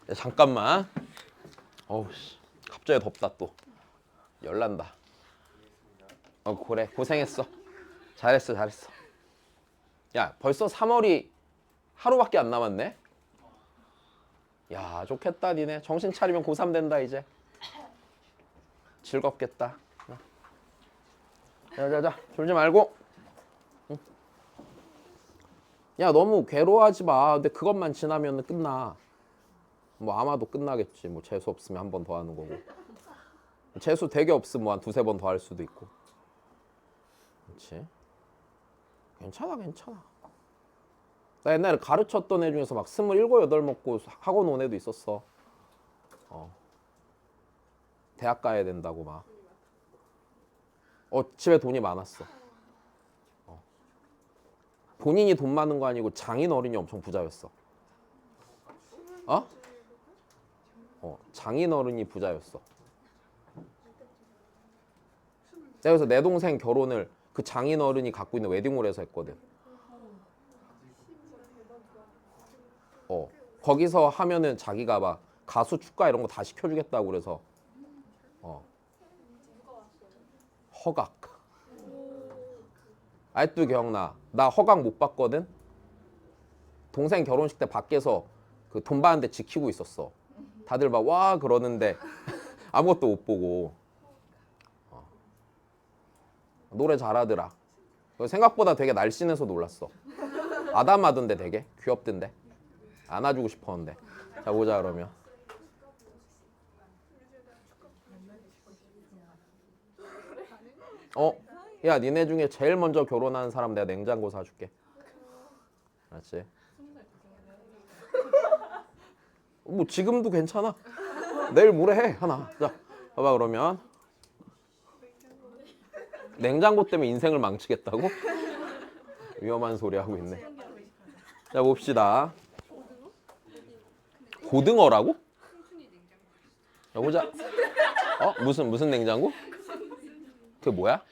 S1: 야, 잠깐만. 어우 씨, 갑자기 덥다 또. 열난다. 그래, 고생했어. 잘했어. 야, 벌써 3월이 하루밖에 안 남았네. 야, 좋겠다 니네. 정신 차리면 고3 된다 이제. 즐겁겠다. 자, 졸지 말고. 응. 야, 너무 괴로워하지 마. 근데 그것만 지나면 끝나. 뭐 아마도 끝나겠지. 뭐 재수 없으면 한 번 더 하는 거고. 재수 되게 없으면 뭐 한 두세 번 더 할 수도 있고. 그렇지? 괜찮아. 나 옛날에 가르쳤던 애 중에서 막 27, 8 먹고 학원 온 애도 있었어. 대학 가야 된다고 막. 집에 돈이 많았어. 본인이 돈 많은 거 아니고 장인 어른이 엄청 부자였어. 장인 어른이 부자였어. 그래서 내 동생 결혼을 그 장인 어른이 갖고 있는 웨딩홀에서 했거든. 거기서 하면은 자기가 막 가수 축가 이런 거 다 시켜주겠다고 그래서 허각. 아직도 기억나. 나 허각 못 받거든. 동생 결혼식 때 밖에서 그 돈 받는데 지키고 있었어. 다들 막 와 그러는데 아무것도 못 보고. 노래 잘하더라. 생각보다 되게 날씬해서 놀랐어. 아담하던데 되게 귀엽던데. 안아주고 싶었는데. 자, 보자 그러면. 야, 니네 중에 제일 먼저 결혼하는 사람 내가 냉장고 사줄게. 알았지? 뭐 지금도 괜찮아. 내일 모레 해 하나. 자, 봐봐 그러면. 냉장고 때문에 인생을 망치겠다고? 위험한 소리 하고 있네. 자, 봅시다. 고등어라고? 자, 보자. 무슨 냉장고? 그게 뭐야?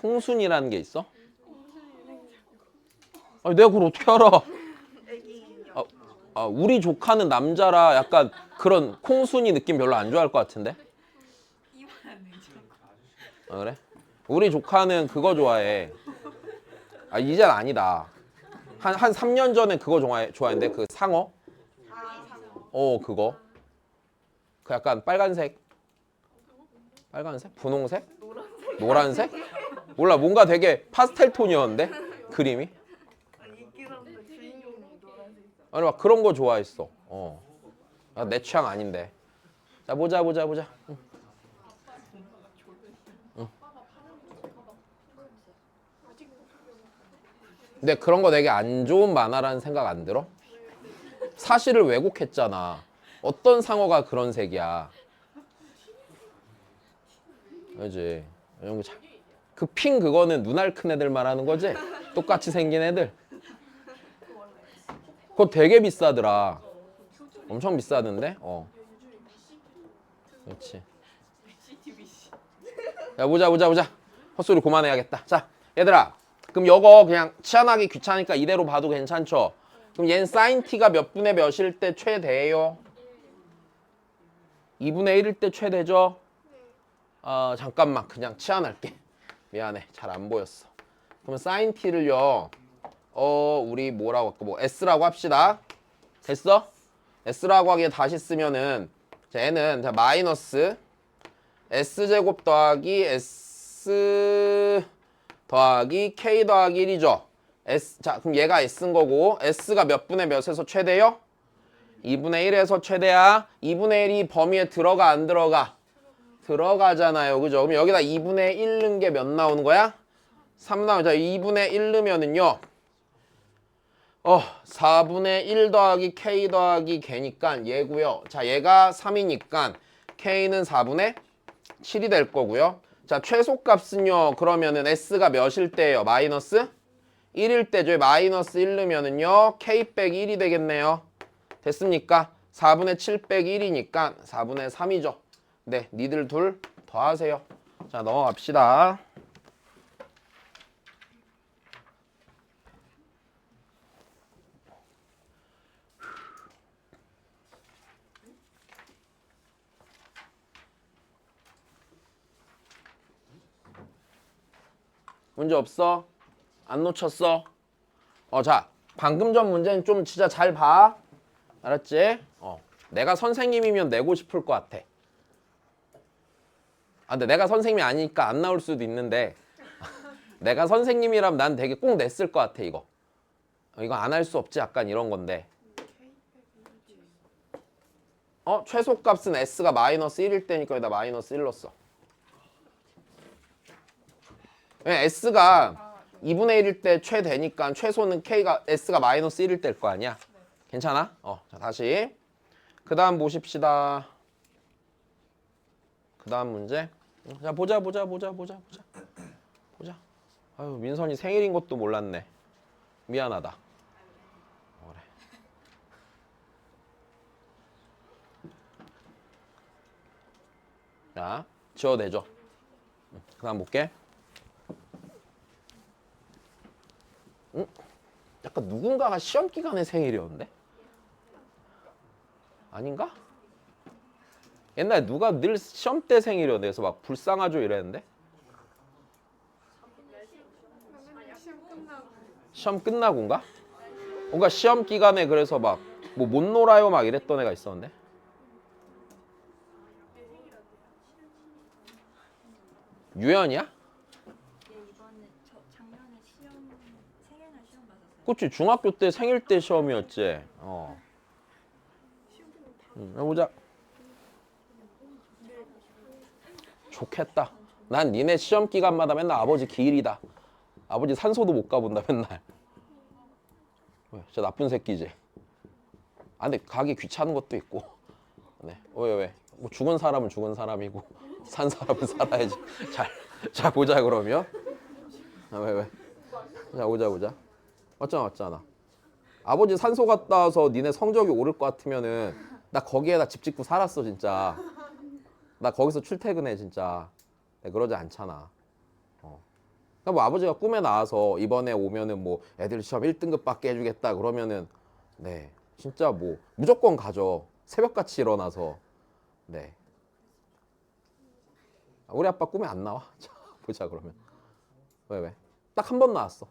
S1: 콩순이라는 게 있어? 아니, 내가 그걸 어떻게 알아? 우리 조카는 남자라 약간 그런 콩순이 느낌 별로 안 좋아할 것 같은데? 그래? 우리 조카는 그거 좋아해. 아, 이젠 아니다. 한 3년 전에 그거 좋아했는데 그 상어? 그거. 그 약간 빨간색. 빨간색? 분홍색? 노란색? 몰라, 뭔가 되게 파스텔 톤이었는데? 그림이? 아니, 막 그런 거 좋아했어. 아, 내 취향 아닌데. 자, 보자. 응. 응. 근데 그런 거 되게 안 좋은 만화라는 생각 안 들어? 사실을 왜곡했잖아. 어떤 상어가 그런 색이야. 그지? 그 핑 그거는 눈알 큰 애들 말하는 거지? 똑같이 생긴 애들. 그거 되게 비싸더라. 엄청 비싸던데? 그렇지. 야, 보자. 헛소리 그만해야겠다. 자, 얘들아. 그럼 요거 그냥 치환하기 귀찮으니까 이대로 봐도 괜찮죠? 그럼 얘는 사인 t가 몇 분의 몇일 때 최대예요? 2분의 1일 때 최대죠? 잠깐만. 그냥 치환할게. 미안해. 잘 안 보였어. 그러면 사인 t를요. 우리 뭐라고 할까? 뭐 s라고 합시다. 됐어? s라고 하기에 다시 쓰면은 자, 얘는 자, 마이너스 s제곱 더하기 s 더하기 k 더하기 1이죠. 자, 그럼 얘가 s인 거고 s가 몇 분의 몇에서 최대요? 2분의 1에서 최대야. 2분의 1이 범위에 들어가 안 들어가? 들어가잖아요. 그죠? 그럼 여기다 2분의 1 넣은 게 몇 나오는 거야? 3 나오죠. 2분의 1 넣으면은요. 4분의 1 더하기 k 더하기 걔니까 얘고요. 자, 얘가 3이니까 k는 4분의 7이 될 거고요. 자, 최소값은요. 그러면은 s가 몇일 때예요? 마이너스 1일 때죠. 마이너스 1 넣으면은요. k 빼기 1이 되겠네요. 됐습니까? 4분의 7 빼기 1이니까 4분의 3이죠. 네, 니들 둘 더하세요. 자, 넘어갑시다. 문제 없어? 안 놓쳤어? 자, 방금 전 문제는 좀 진짜 잘 봐. 알았지? 내가 선생님이면 내고 싶을 것 같아. 근데 내가 선생님이 아니니까 안 나올 수도 있는데 내가 선생님이라면 난 되게 꼭 냈을 것 같아, 이거. 이거 안 할 수 없지, 약간 이런 건데. 최소값은 s가 마이너스 1일 때니까 여기다 마이너스 1 넣었어. s가 2분의 1일 때 최대니까 최소는 s가 마이너스 1일 때일 거 아니야? 괜찮아? 자, 다시. 그 다음 보십시다. 그 다음 문제. 자, 보자. 아유, 민선이 생일인 것도 몰랐네. 미안하다. 그래. 자, 지워내죠. 그 다음 볼게. 약간 누군가가 시험 기간에 생일이었는데? 아닌가? 옛날에 누가 늘 시험 때 생일이었는데 그래서 막 불쌍하죠 이랬는데? 시험 끝나고인가? 뭔가 시험 기간에 그래서 막 뭐 못 놀아요 막 이랬던 애가 있었는데? 유연이야?
S3: 이번에 작년에 생일날 시험 봤었어요.
S1: 그치, 중학교 때 생일 때 시험이었지. 해보자. 좋겠다. 난 니네 시험 기간마다 맨날 아버지 기일이다. 아버지 산소도 못 가본다 맨날. 진짜 나쁜 새끼지. 근데 가기 귀찮은 것도 있고. 네. 왜? 뭐 죽은 사람은 죽은 사람이고 산 사람은 살아야지. 자 보자 그러면. 왜? 자 보자. 맞잖아. 아버지 산소 갔다 와서 니네 성적이 오를 것 같으면은 나 거기에다 집 짓고 살았어 진짜. 나 거기서 출퇴근해 진짜. 네, 그러지 않잖아. 그러니까 뭐 아버지가 꿈에 나와서 이번에 오면은 뭐 애들 시험 1등급 받게 해주겠다 그러면은 네 진짜 뭐 무조건 가죠. 새벽같이 일어나서. 네. 우리 아빠 꿈에 안 나와. 자, 보자 그러면. 왜? 딱 한 번 나왔어.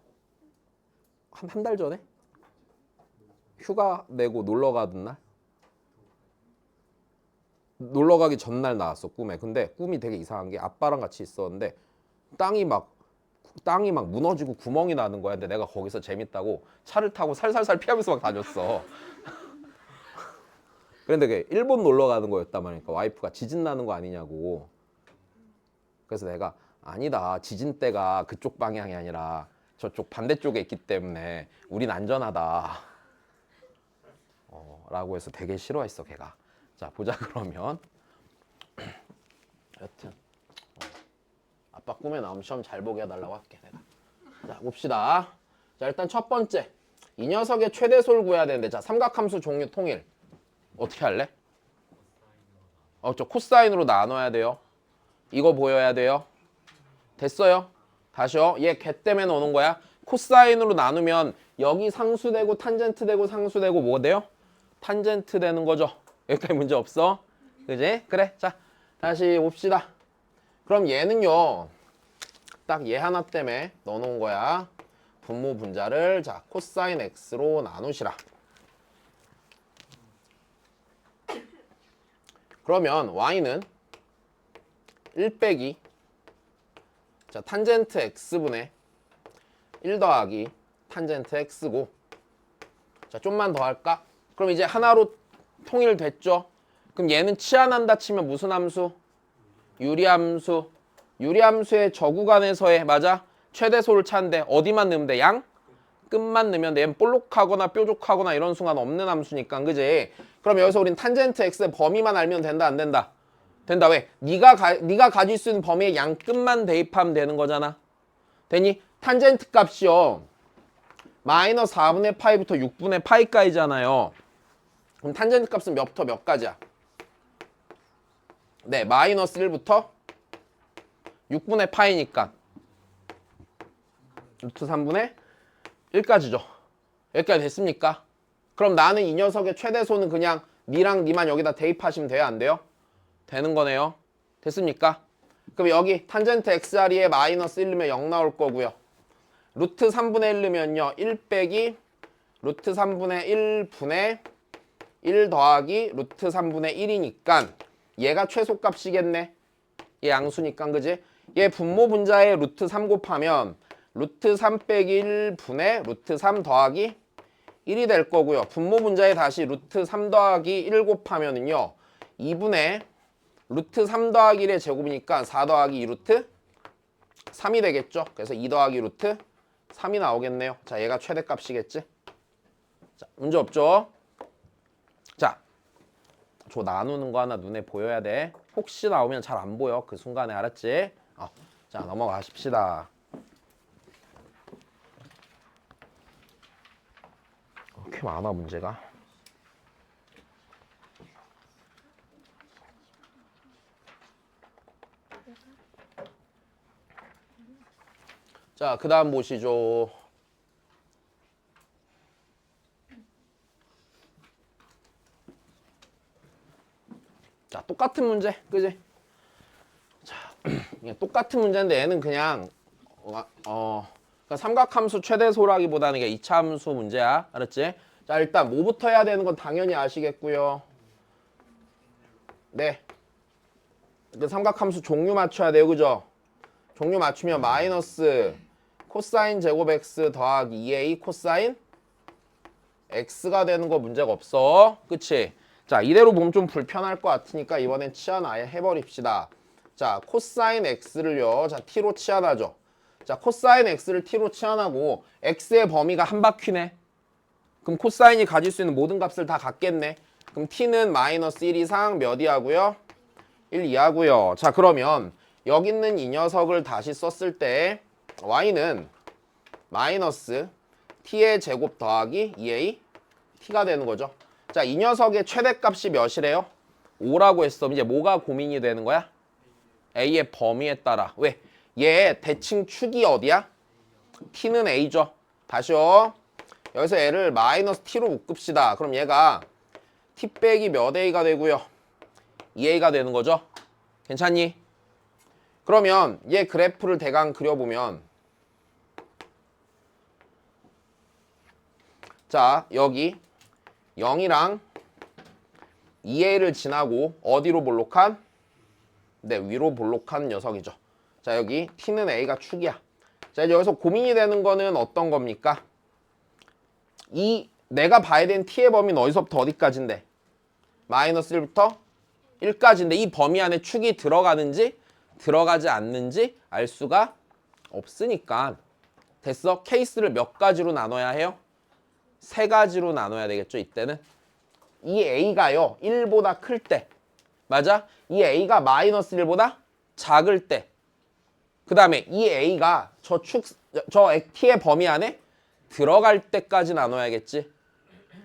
S1: 한 달 전에? 휴가 내고 놀러 가던 날? 놀러 가기 전날 나왔어, 꿈에. 근데 꿈이 되게 이상한 게 아빠랑 같이 있었는데 땅이 막 무너지고 구멍이 나는 거야. 근데 내가 거기서 재밌다고 차를 타고 살살살 피하면서 막 다녔어. 그런데 그게 일본 놀러 가는 거였단 말이니까 와이프가 지진 나는 거 아니냐고. 그래서 내가 아니다. 지진대가 그쪽 방향이 아니라 저쪽 반대쪽에 있기 때문에 우린 안전하다. 라고 해서 되게 싫어했어, 걔가. 자, 보자 그러면. 여튼 아빠 꿈에 나오면 시험 잘 보게 해달라고 할게, 내가. 자, 봅시다. 자, 일단 첫 번째. 이 녀석의 최대소를 구해야 되는데, 자, 삼각함수 종류 통일. 어떻게 할래? 저 코사인으로 나눠야 돼요. 이거 보여야 돼요. 됐어요? 다시요. 얘 걔 때문에 오는 거야. 코사인으로 나누면 여기 상수되고 탄젠트 되고 상수되고 뭐 돼요? 탄젠트 되는 거죠. 여기까지 문제 없어? 그지? 그래. 자, 다시 봅시다. 그럼 얘는요. 딱 얘 하나 때문에 넣어놓은 거야. 분모 분자를 자 코사인 x로 나누시라. 그러면 y는 1 빼기 자 탄젠트 x분의 1 더하기 탄젠트 x고 자 좀만 더 할까? 그럼 이제 하나로 통일됐죠? 그럼 얘는 치환한다 치면 무슨 함수? 유리함수. 유리함수의 저구간에서의 맞아? 최대소를 찾는데 어디만 넣으면 돼? 양? 끝만 넣으면 돼. 얘는 볼록하거나 뾰족하거나 이런 순간 없는 함수니까 그지? 그럼 여기서 우린 탄젠트 x의 범위만 알면 된다 안 된다? 된다. 왜? 네가 가질 수 있는 범위의 양 끝만 대입하면 되는 거잖아. 되니? 탄젠트 값이요. 마이너스 4분의 파이부터 6분의 파이까지잖아요. 그럼 탄젠트 값은 몇부터 몇 가지야? 네, 마이너스 1부터 6분의 파이니까 루트 3분의 1까지죠. 여기까지 됐습니까? 그럼 나는 이 녀석의 최대소는 그냥 니랑 니만 여기다 대입하시면 돼요? 안 돼요? 되는 거네요. 됐습니까? 그럼 여기 탄젠트 xr에 마이너스 1 넣으면 0 나올 거고요. 루트 3분의 1 넣으면요. 1 빼기 루트 3분의 1분의 1 더하기 루트 3분의 1이니까 얘가 최소값이겠네. 얘 양수니까 그지? 얘 분모 분자에 루트 3 곱하면 루트 3 빼기 1분의 루트 3 더하기 1이 될 거고요. 분모 분자에 다시 루트 3 더하기 1 곱하면은요. 2분의 루트 3 더하기 1의 제곱이니까 4 더하기 2 루트 3이 되겠죠. 그래서 2 더하기 루트 3이 나오겠네요. 자, 얘가 최대값이겠지. 자, 문제 없죠? 자, 저 나누는 거 하나 눈에 보여야 돼. 혹시 나오면 잘 안 보여. 그 순간에 알았지? 자, 넘어가십시다. 꽤 많아 문제가. 자, 그 다음 보시죠. 자, 똑같은 문제, 그지? 자, 똑같은 문제인데 얘는 그냥 그러니까 삼각함수 최대소라기보다는 이게 이차함수 문제야, 알았지? 자, 일단 뭐부터 해야 되는 건 당연히 아시겠고요. 네, 삼각함수 종류 맞춰야 돼요, 그죠? 종류 맞추면 마이너스 코사인 제곱 x 더하기 2a 코사인 x가 되는 거 문제가 없어, 그치? 자, 이대로 보면 좀 불편할 것 같으니까 이번엔 치환 아예 해버립시다. 자, 코사인 x를요, 자, t로 치환하죠. 자, 코사인 x를 t로 치환하고 x의 범위가 한 바퀴네. 그럼 코사인이 가질 수 있는 모든 값을 다 갖겠네. 그럼 t는 마이너스 1 이상 몇 이하고요? 1 이하고요. 자, 그러면 여기 있는 이 녀석을 다시 썼을 때 y는 마이너스 t의 제곱 더하기 2a t가 되는 거죠. 자, 이 녀석의 최대값이 몇이래요? 5라고 했어. 이제 뭐가 고민이 되는 거야? a의 범위에 따라. 왜? 얘 대칭 축이 어디야? t는 a죠. 다시요. 여기서 얘를 마이너스 t로 묶읍시다. 그럼 얘가 t 빼기 몇 a가 되고요. 2a가 되는 거죠. 괜찮니? 그러면 얘 그래프를 대강 그려보면 자 여기 0이랑 2a를 지나고 어디로 볼록한? 네, 위로 볼록한 녀석이죠. 자 여기 t는 a가 축이야. 자 이제 여기서 고민이 되는 거는 어떤 겁니까? 이 내가 봐야 되는 t의 범위는 어디서부터 어디까지인데? 마이너스 1부터 1까지인데 이 범위 안에 축이 들어가는지 들어가지 않는지 알 수가 없으니까 됐어? 케이스를 몇 가지로 나눠야 해요? 3가지로 나눠야 되겠죠 이때는. 이 a가요 1보다 클 때 맞아? 이 a가 마이너스 1보다 작을 때 그 다음에 이 a가 저 t의 범위 안에 들어갈 때까지 나눠야겠지.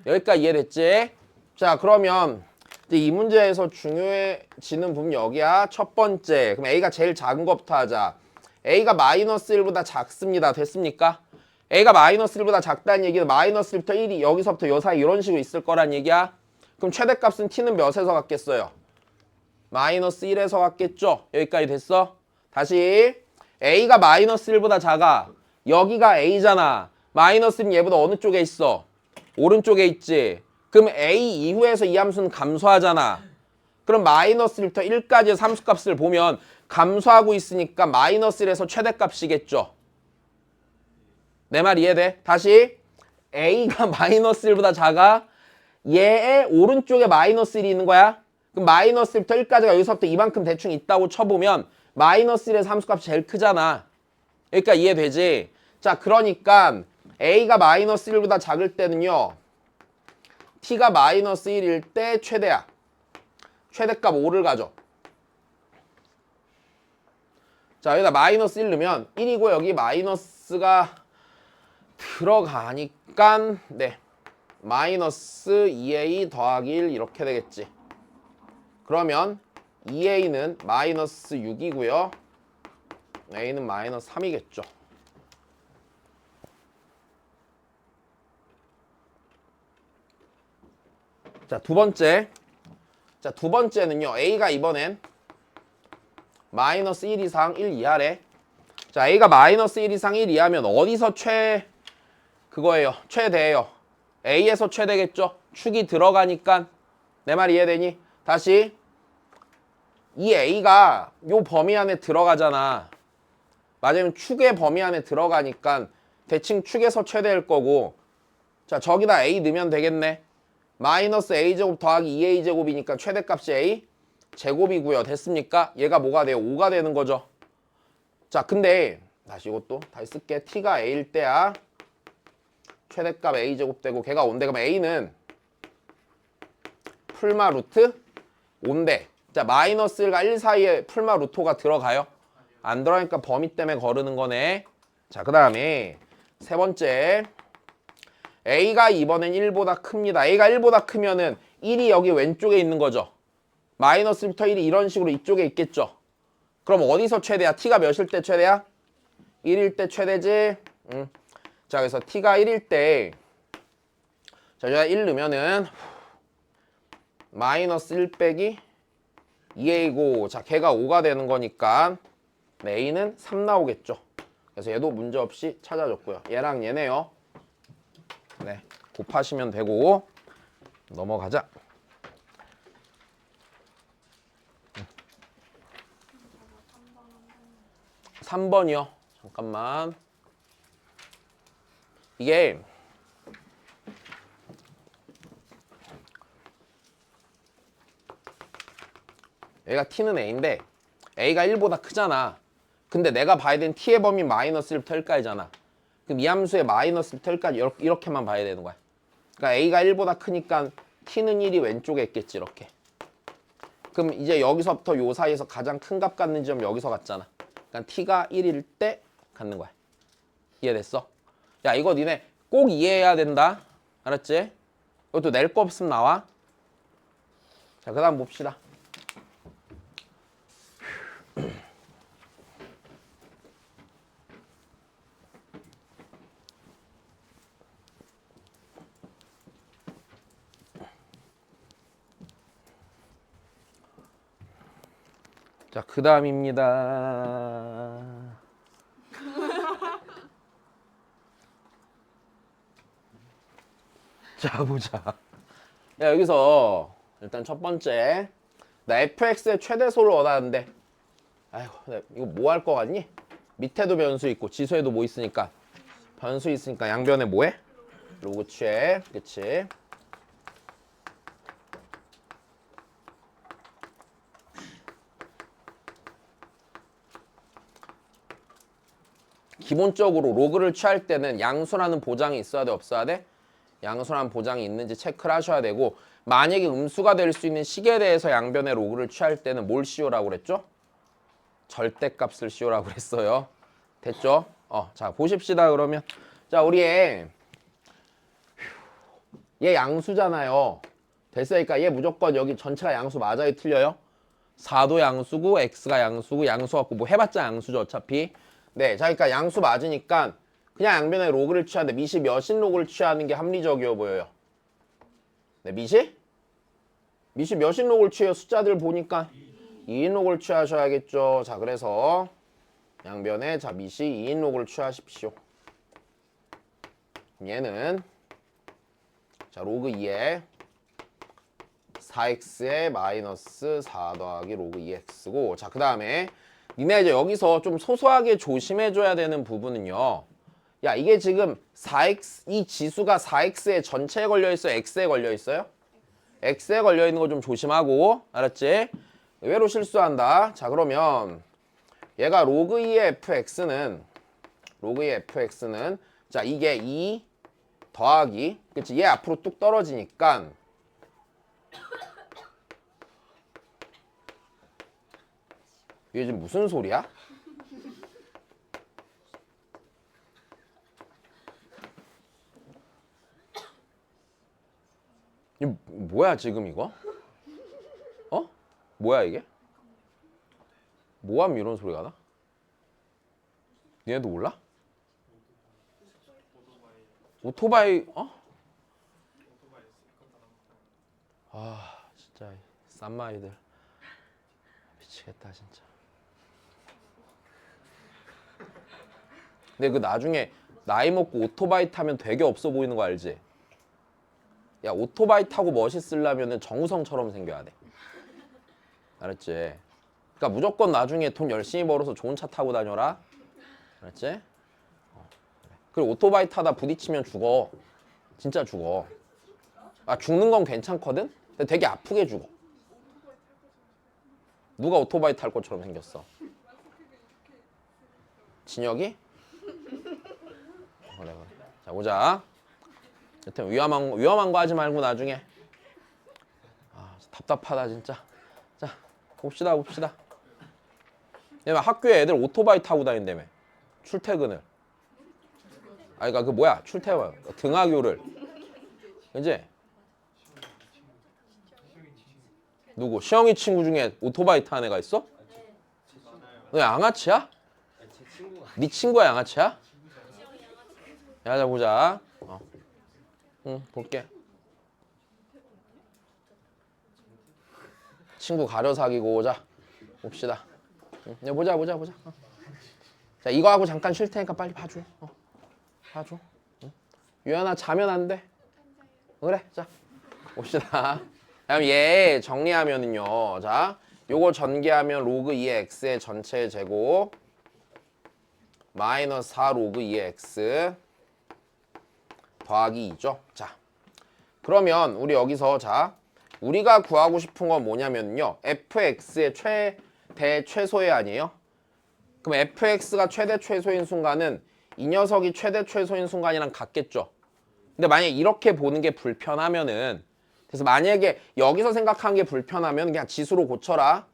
S1: 여기까지 이해됐지? 자 그러면 이제 이 문제에서 중요해지는 부분 여기야. 첫 번째 그럼 a가 제일 작은 것부터 하자. a가 마이너스 1보다 작습니다. 됐습니까? a가 마이너스 1보다 작다는 얘기는 마이너스 1부터 1이 여기서부터 요 사이 이런 식으로 있을 거란 얘기야. 그럼 최대값은 t는 몇에서 같겠어요? 마이너스 1에서 같겠죠? 여기까지 됐어? 다시 a가 마이너스 1보다 작아. 여기가 a잖아. 마이너스는 얘보다 어느 쪽에 있어? 오른쪽에 있지. 그럼 a 이후에서 이 함수는 감소하잖아. 그럼 마이너스 1부터 1까지의 함수값을 보면 감소하고 있으니까 마이너스 1에서 최대값이겠죠. 내 말 이해돼? 다시 a가 마이너스 1보다 작아. 얘의 오른쪽에 마이너스 1이 있는 거야. 그럼 마이너스 1부터 1까지가 여기서부터 이만큼 대충 있다고 쳐보면 마이너스 1에서 함수값이 제일 크잖아. 그러니까 이해되지? 자 그러니까 a가 마이너스 1보다 작을 때는요. t가 마이너스 1일 때 최대야. 최대값 5를 가져. 자 여기다 마이너스 1 넣으면 1이고 여기 마이너스가 들어가니까 네 마이너스 2a 더하기 1 이렇게 되겠지. 그러면 2a는 마이너스 6이고요. a는 마이너스 3이겠죠. 자, 두 번째. 자, 두 번째는요. a가 이번엔 마이너스 1 이상 1 이하래. 자, a가 마이너스 1 이상 1 이하면 어디서 그거예요. 최대예요. a에서 최대겠죠. 축이 들어가니까. 내 말 이해되니? 다시. 이 a가 요 범위 안에 들어가잖아. 맞으면 축의 범위 안에 들어가니까 대칭 축에서 최대일 거고. 자, 저기다 a 넣으면 되겠네. 마이너스 a제곱 더하기 2a제곱이니까 최대값이 a 제곱이고요. 됐습니까? 얘가 뭐가 돼요? 5가 되는 거죠. 자, 근데 다시 이것도 다시 쓸게. t가 a일 때야. 최대값 a제곱 되고 걔가 5인데 그럼 a는 풀마 루트 5인데 자 마이너스 1과 1 사이에 풀마 루트 5가 들어가요? 안 들어가니까 범위 때문에 거르는 거네. 자 그 다음에 세 번째 a가 이번엔 1보다 큽니다. a가 1보다 크면은 1이 여기 왼쪽에 있는 거죠. 마이너스 1부터 1이 이런 식으로 이쪽에 있겠죠. 그럼 어디서 최대야? t가 몇일 때 최대야? 1일 때 최대지? 자 그래서 t가 1일 때 자 여기다 1 넣으면은 마이너스 1 빼기 2a고 자 걔가 5가 되는 거니까 a는 3 나오겠죠. 그래서 얘도 문제없이 찾아줬고요. 얘랑 얘네요. 네 곱하시면 되고 넘어가자. 3번이요. 잠깐만. 이게 얘가 t는 a인데 a가 1보다 크잖아. 근데 내가 봐야 되는 t의 범위 마이너스 1부터 1까지잖아. 그럼 이 함수의 마이너스 1부터 1까지 이렇게만 봐야 되는 거야. 그러니까 a가 1보다 크니까 t는 1이 왼쪽에 있겠지 이렇게. 그럼 이제 여기서부터 요 사이에서 가장 큰 값 갖는 지점 여기서 같잖아. 그러니까 t가 1일 때 갖는 거야. 이해됐어? 야 이거 니네 꼭 이해해야 된다. 알았지? 이것도 낼 거 없으면 나와. 자 그 다음 봅시다. 자, 그 다음입니다. 자, 보자. 야, 여기서 일단 첫 번째, 나 fx의 최대소를 원하는데, 아이고, 이거 뭐 할 거 같니? 밑에도 변수 있고 지수에도 뭐 있으니까, 변수 있으니까 양변에 뭐해? 로그 취해. 그치? 기본적으로 로그를 취할 때는 양수라는 보장이 있어야 돼, 없어야 돼? 양수라는 보장이 있는지 체크를 하셔야 되고, 만약에 음수가 될 수 있는 식에 대해서 양변의 로그를 취할 때는 뭘 씌우라고 그랬죠? 절대값을 씌우라고 그랬어요. 됐죠? 자, 보십시다, 그러면. 자, 우리 얘 양수잖아요. 됐으니까 얘 무조건 여기 전체가 양수 맞아요, 틀려요? 4도 양수고 x가 양수고 양수 갖고 뭐 해봤자 양수죠, 어차피. 네, 자, 그러니까 양수 맞으니까 그냥 양변의 로그를 취하는데 미시 몇인 로그를 취하는 게 합리적이어 보여요. 네, 미시 몇인 로그를 취해요? 숫자들 보니까 2인 로그를 취하셔야겠죠. 자, 그래서 양변에 자 미시 2인 로그를 취하십시오. 얘는 자 로그 2에 4x에 마이너스 4 더하기 로그 2x고, 자, 그 다음에 니네 이제 여기서 좀 소소하게 조심해줘야 되는 부분은요. 야, 이게 지금 4x, 이 지수가 4x에 전체에 걸려있어요? x에 걸려있어요? x에 걸려있는 거 좀 조심하고, 알았지? 의외로 실수한다. 자, 그러면 얘가 로그 2의 fx는 자, 이게 2 더하기, 그치? 얘 앞으로 뚝 떨어지니까 이게 지금 무슨 소리야? 이거 뭐야 지금 이거? 뭐야 이게? 뭐하면 이런 소리가 나? 니네도 몰라? 오토바이 아, 진짜 쌈마이들 미치겠다 진짜. 근데 그 나중에 나이 먹고 오토바이 타면 되게 없어 보이는 거 알지? 야, 오토바이 타고 멋있으려면 정우성처럼 생겨야 돼. 알았지? 그러니까 무조건 나중에 돈 열심히 벌어서 좋은 차 타고 다녀라. 알았지? 그리고 오토바이 타다 부딪히면 죽어. 진짜 죽어. 아, 죽는 건 괜찮거든? 근데 되게 아프게 죽어. 누가 오토바이 탈 것처럼 생겼어? 진혁이? 그래. 자, 보자. 여튼 위험한 거 하지 말고 나중에. 아, 답답하다 진짜. 자, 봅시다. 얘가 학교에 애들 오토바이 타고 다닌다며. 출퇴근을. 아, 그러니까 그 뭐야? 출퇴근. 등하교를. 그지? 누구? 시영이 친구 중에 오토바이 타는 애가 있어? 너 양아치야? 네 친구가 양아치야? 자, 보자. 응, 볼게. 친구 가려 사귀고 오자. 봅시다. 응, 보자. 자, 이거 하고 잠깐 쉴 테니까 빨리 봐줘. 봐줘. 응? 유연아, 자면 안 돼. 그래, 자, 봅시다. 그럼 얘 정리하면은요. 자, 요거 전개하면 로그 2의 x의 전체 제곱 마이너스 4 로그 2의 x 더하기 2죠. 자, 그러면 우리 여기서 자, 우리가 구하고 싶은 건 뭐냐면요. fx의 최대 최소의 아니에요? 그럼 fx가 최대 최소인 순간은 이 녀석이 최대 최소인 순간이랑 같겠죠. 근데 만약에 이렇게 보는 게 불편하면은, 그래서 만약에 여기서 생각하는 게 불편하면 그냥 지수로 고쳐라.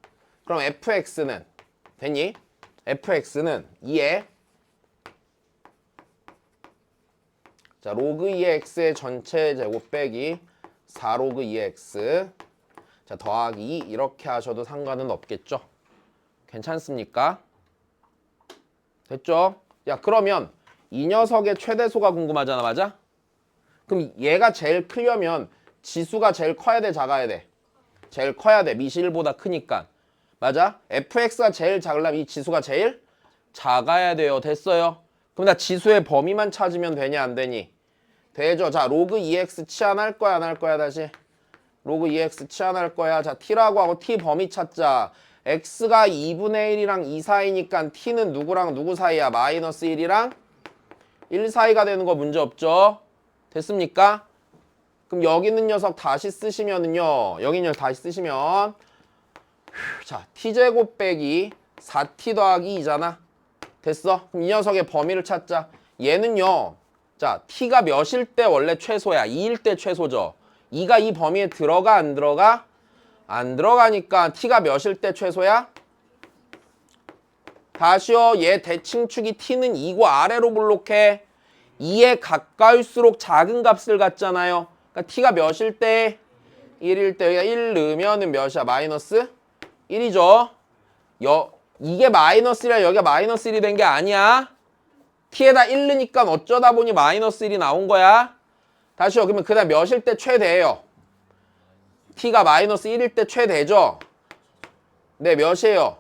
S1: 그럼 fx는 됐니? fx는 2에 자, 로그 2의 x의 전체 제곱 빼기 4 로그 2의 x 자, 더하기 2 이렇게 하셔도 상관은 없겠죠? 괜찮습니까? 됐죠? 야, 그러면 이 녀석의 최대소가 궁금하잖아, 맞아? 그럼 얘가 제일 크려면 지수가 제일 커야 돼, 작아야 돼? 제일 커야 돼, 미시 1보다 크니까. 맞아? fx가 제일 작으려면 이 지수가 제일 작아야 돼요. 됐어요? 그럼 나 지수의 범위만 찾으면 되냐 안 되니? 되죠. 자, 로그 2x 치환할 거야 안 할 거야 다시? 로그 2x 치환할 거야. 자, t라고 하고 t 범위 찾자. x가 2분의 1이랑 2 사이니까 t는 누구랑 누구 사이야? 마이너스 1이랑 1 사이가 되는 거 문제 없죠? 됐습니까? 그럼 여기 있는 녀석 다시 쓰시면은요. 여기 있는 녀석 다시 쓰시면 자, t제곱 빼기 4t 더하기 2잖아. 됐어? 그럼 이 녀석의 범위를 찾자. 얘는요. 자, t가 몇일 때 원래 최소야? 2일 때 최소죠. 2가 이 범위에 들어가 안 들어가? 안 들어가니까 t가 몇일 때 최소야? 다시요. 얘 대칭축이 t는 2고 아래로 볼록해. 2에 가까울수록 작은 값을 갖잖아요. 그러니까 t가 몇일 때? 1일 때. 여기가 1 넣으면 몇이야? 마이너스 1이죠. 이게 마이너스 1이야. 여기가 마이너스 1이 된 게 아니야. t에다 1 넣으니까 어쩌다 보니 마이너스 1이 나온 거야. 다시요. 그러면 그 다음 몇일 때 최대예요? t가 마이너스 1일 때 최대죠. 네, 몇이에요?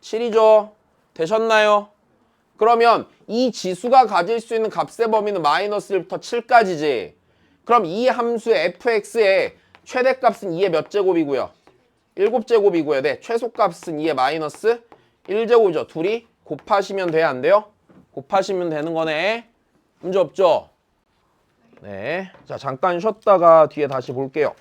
S1: 7이죠. 되셨나요? 그러면 이 지수가 가질 수 있는 값의 범위는 마이너스 1부터 7까지지. 그럼 이 함수의 fx의 최대값은 2의 몇 제곱이고요? 7제곱이고요. 네, 최소값은 2의 마이너스 1제곱이죠. 둘이 곱하시면 돼야 안 돼요? 곱하시면 되는 거네. 문제 없죠? 네. 자, 잠깐 쉬었다가 뒤에 다시 볼게요.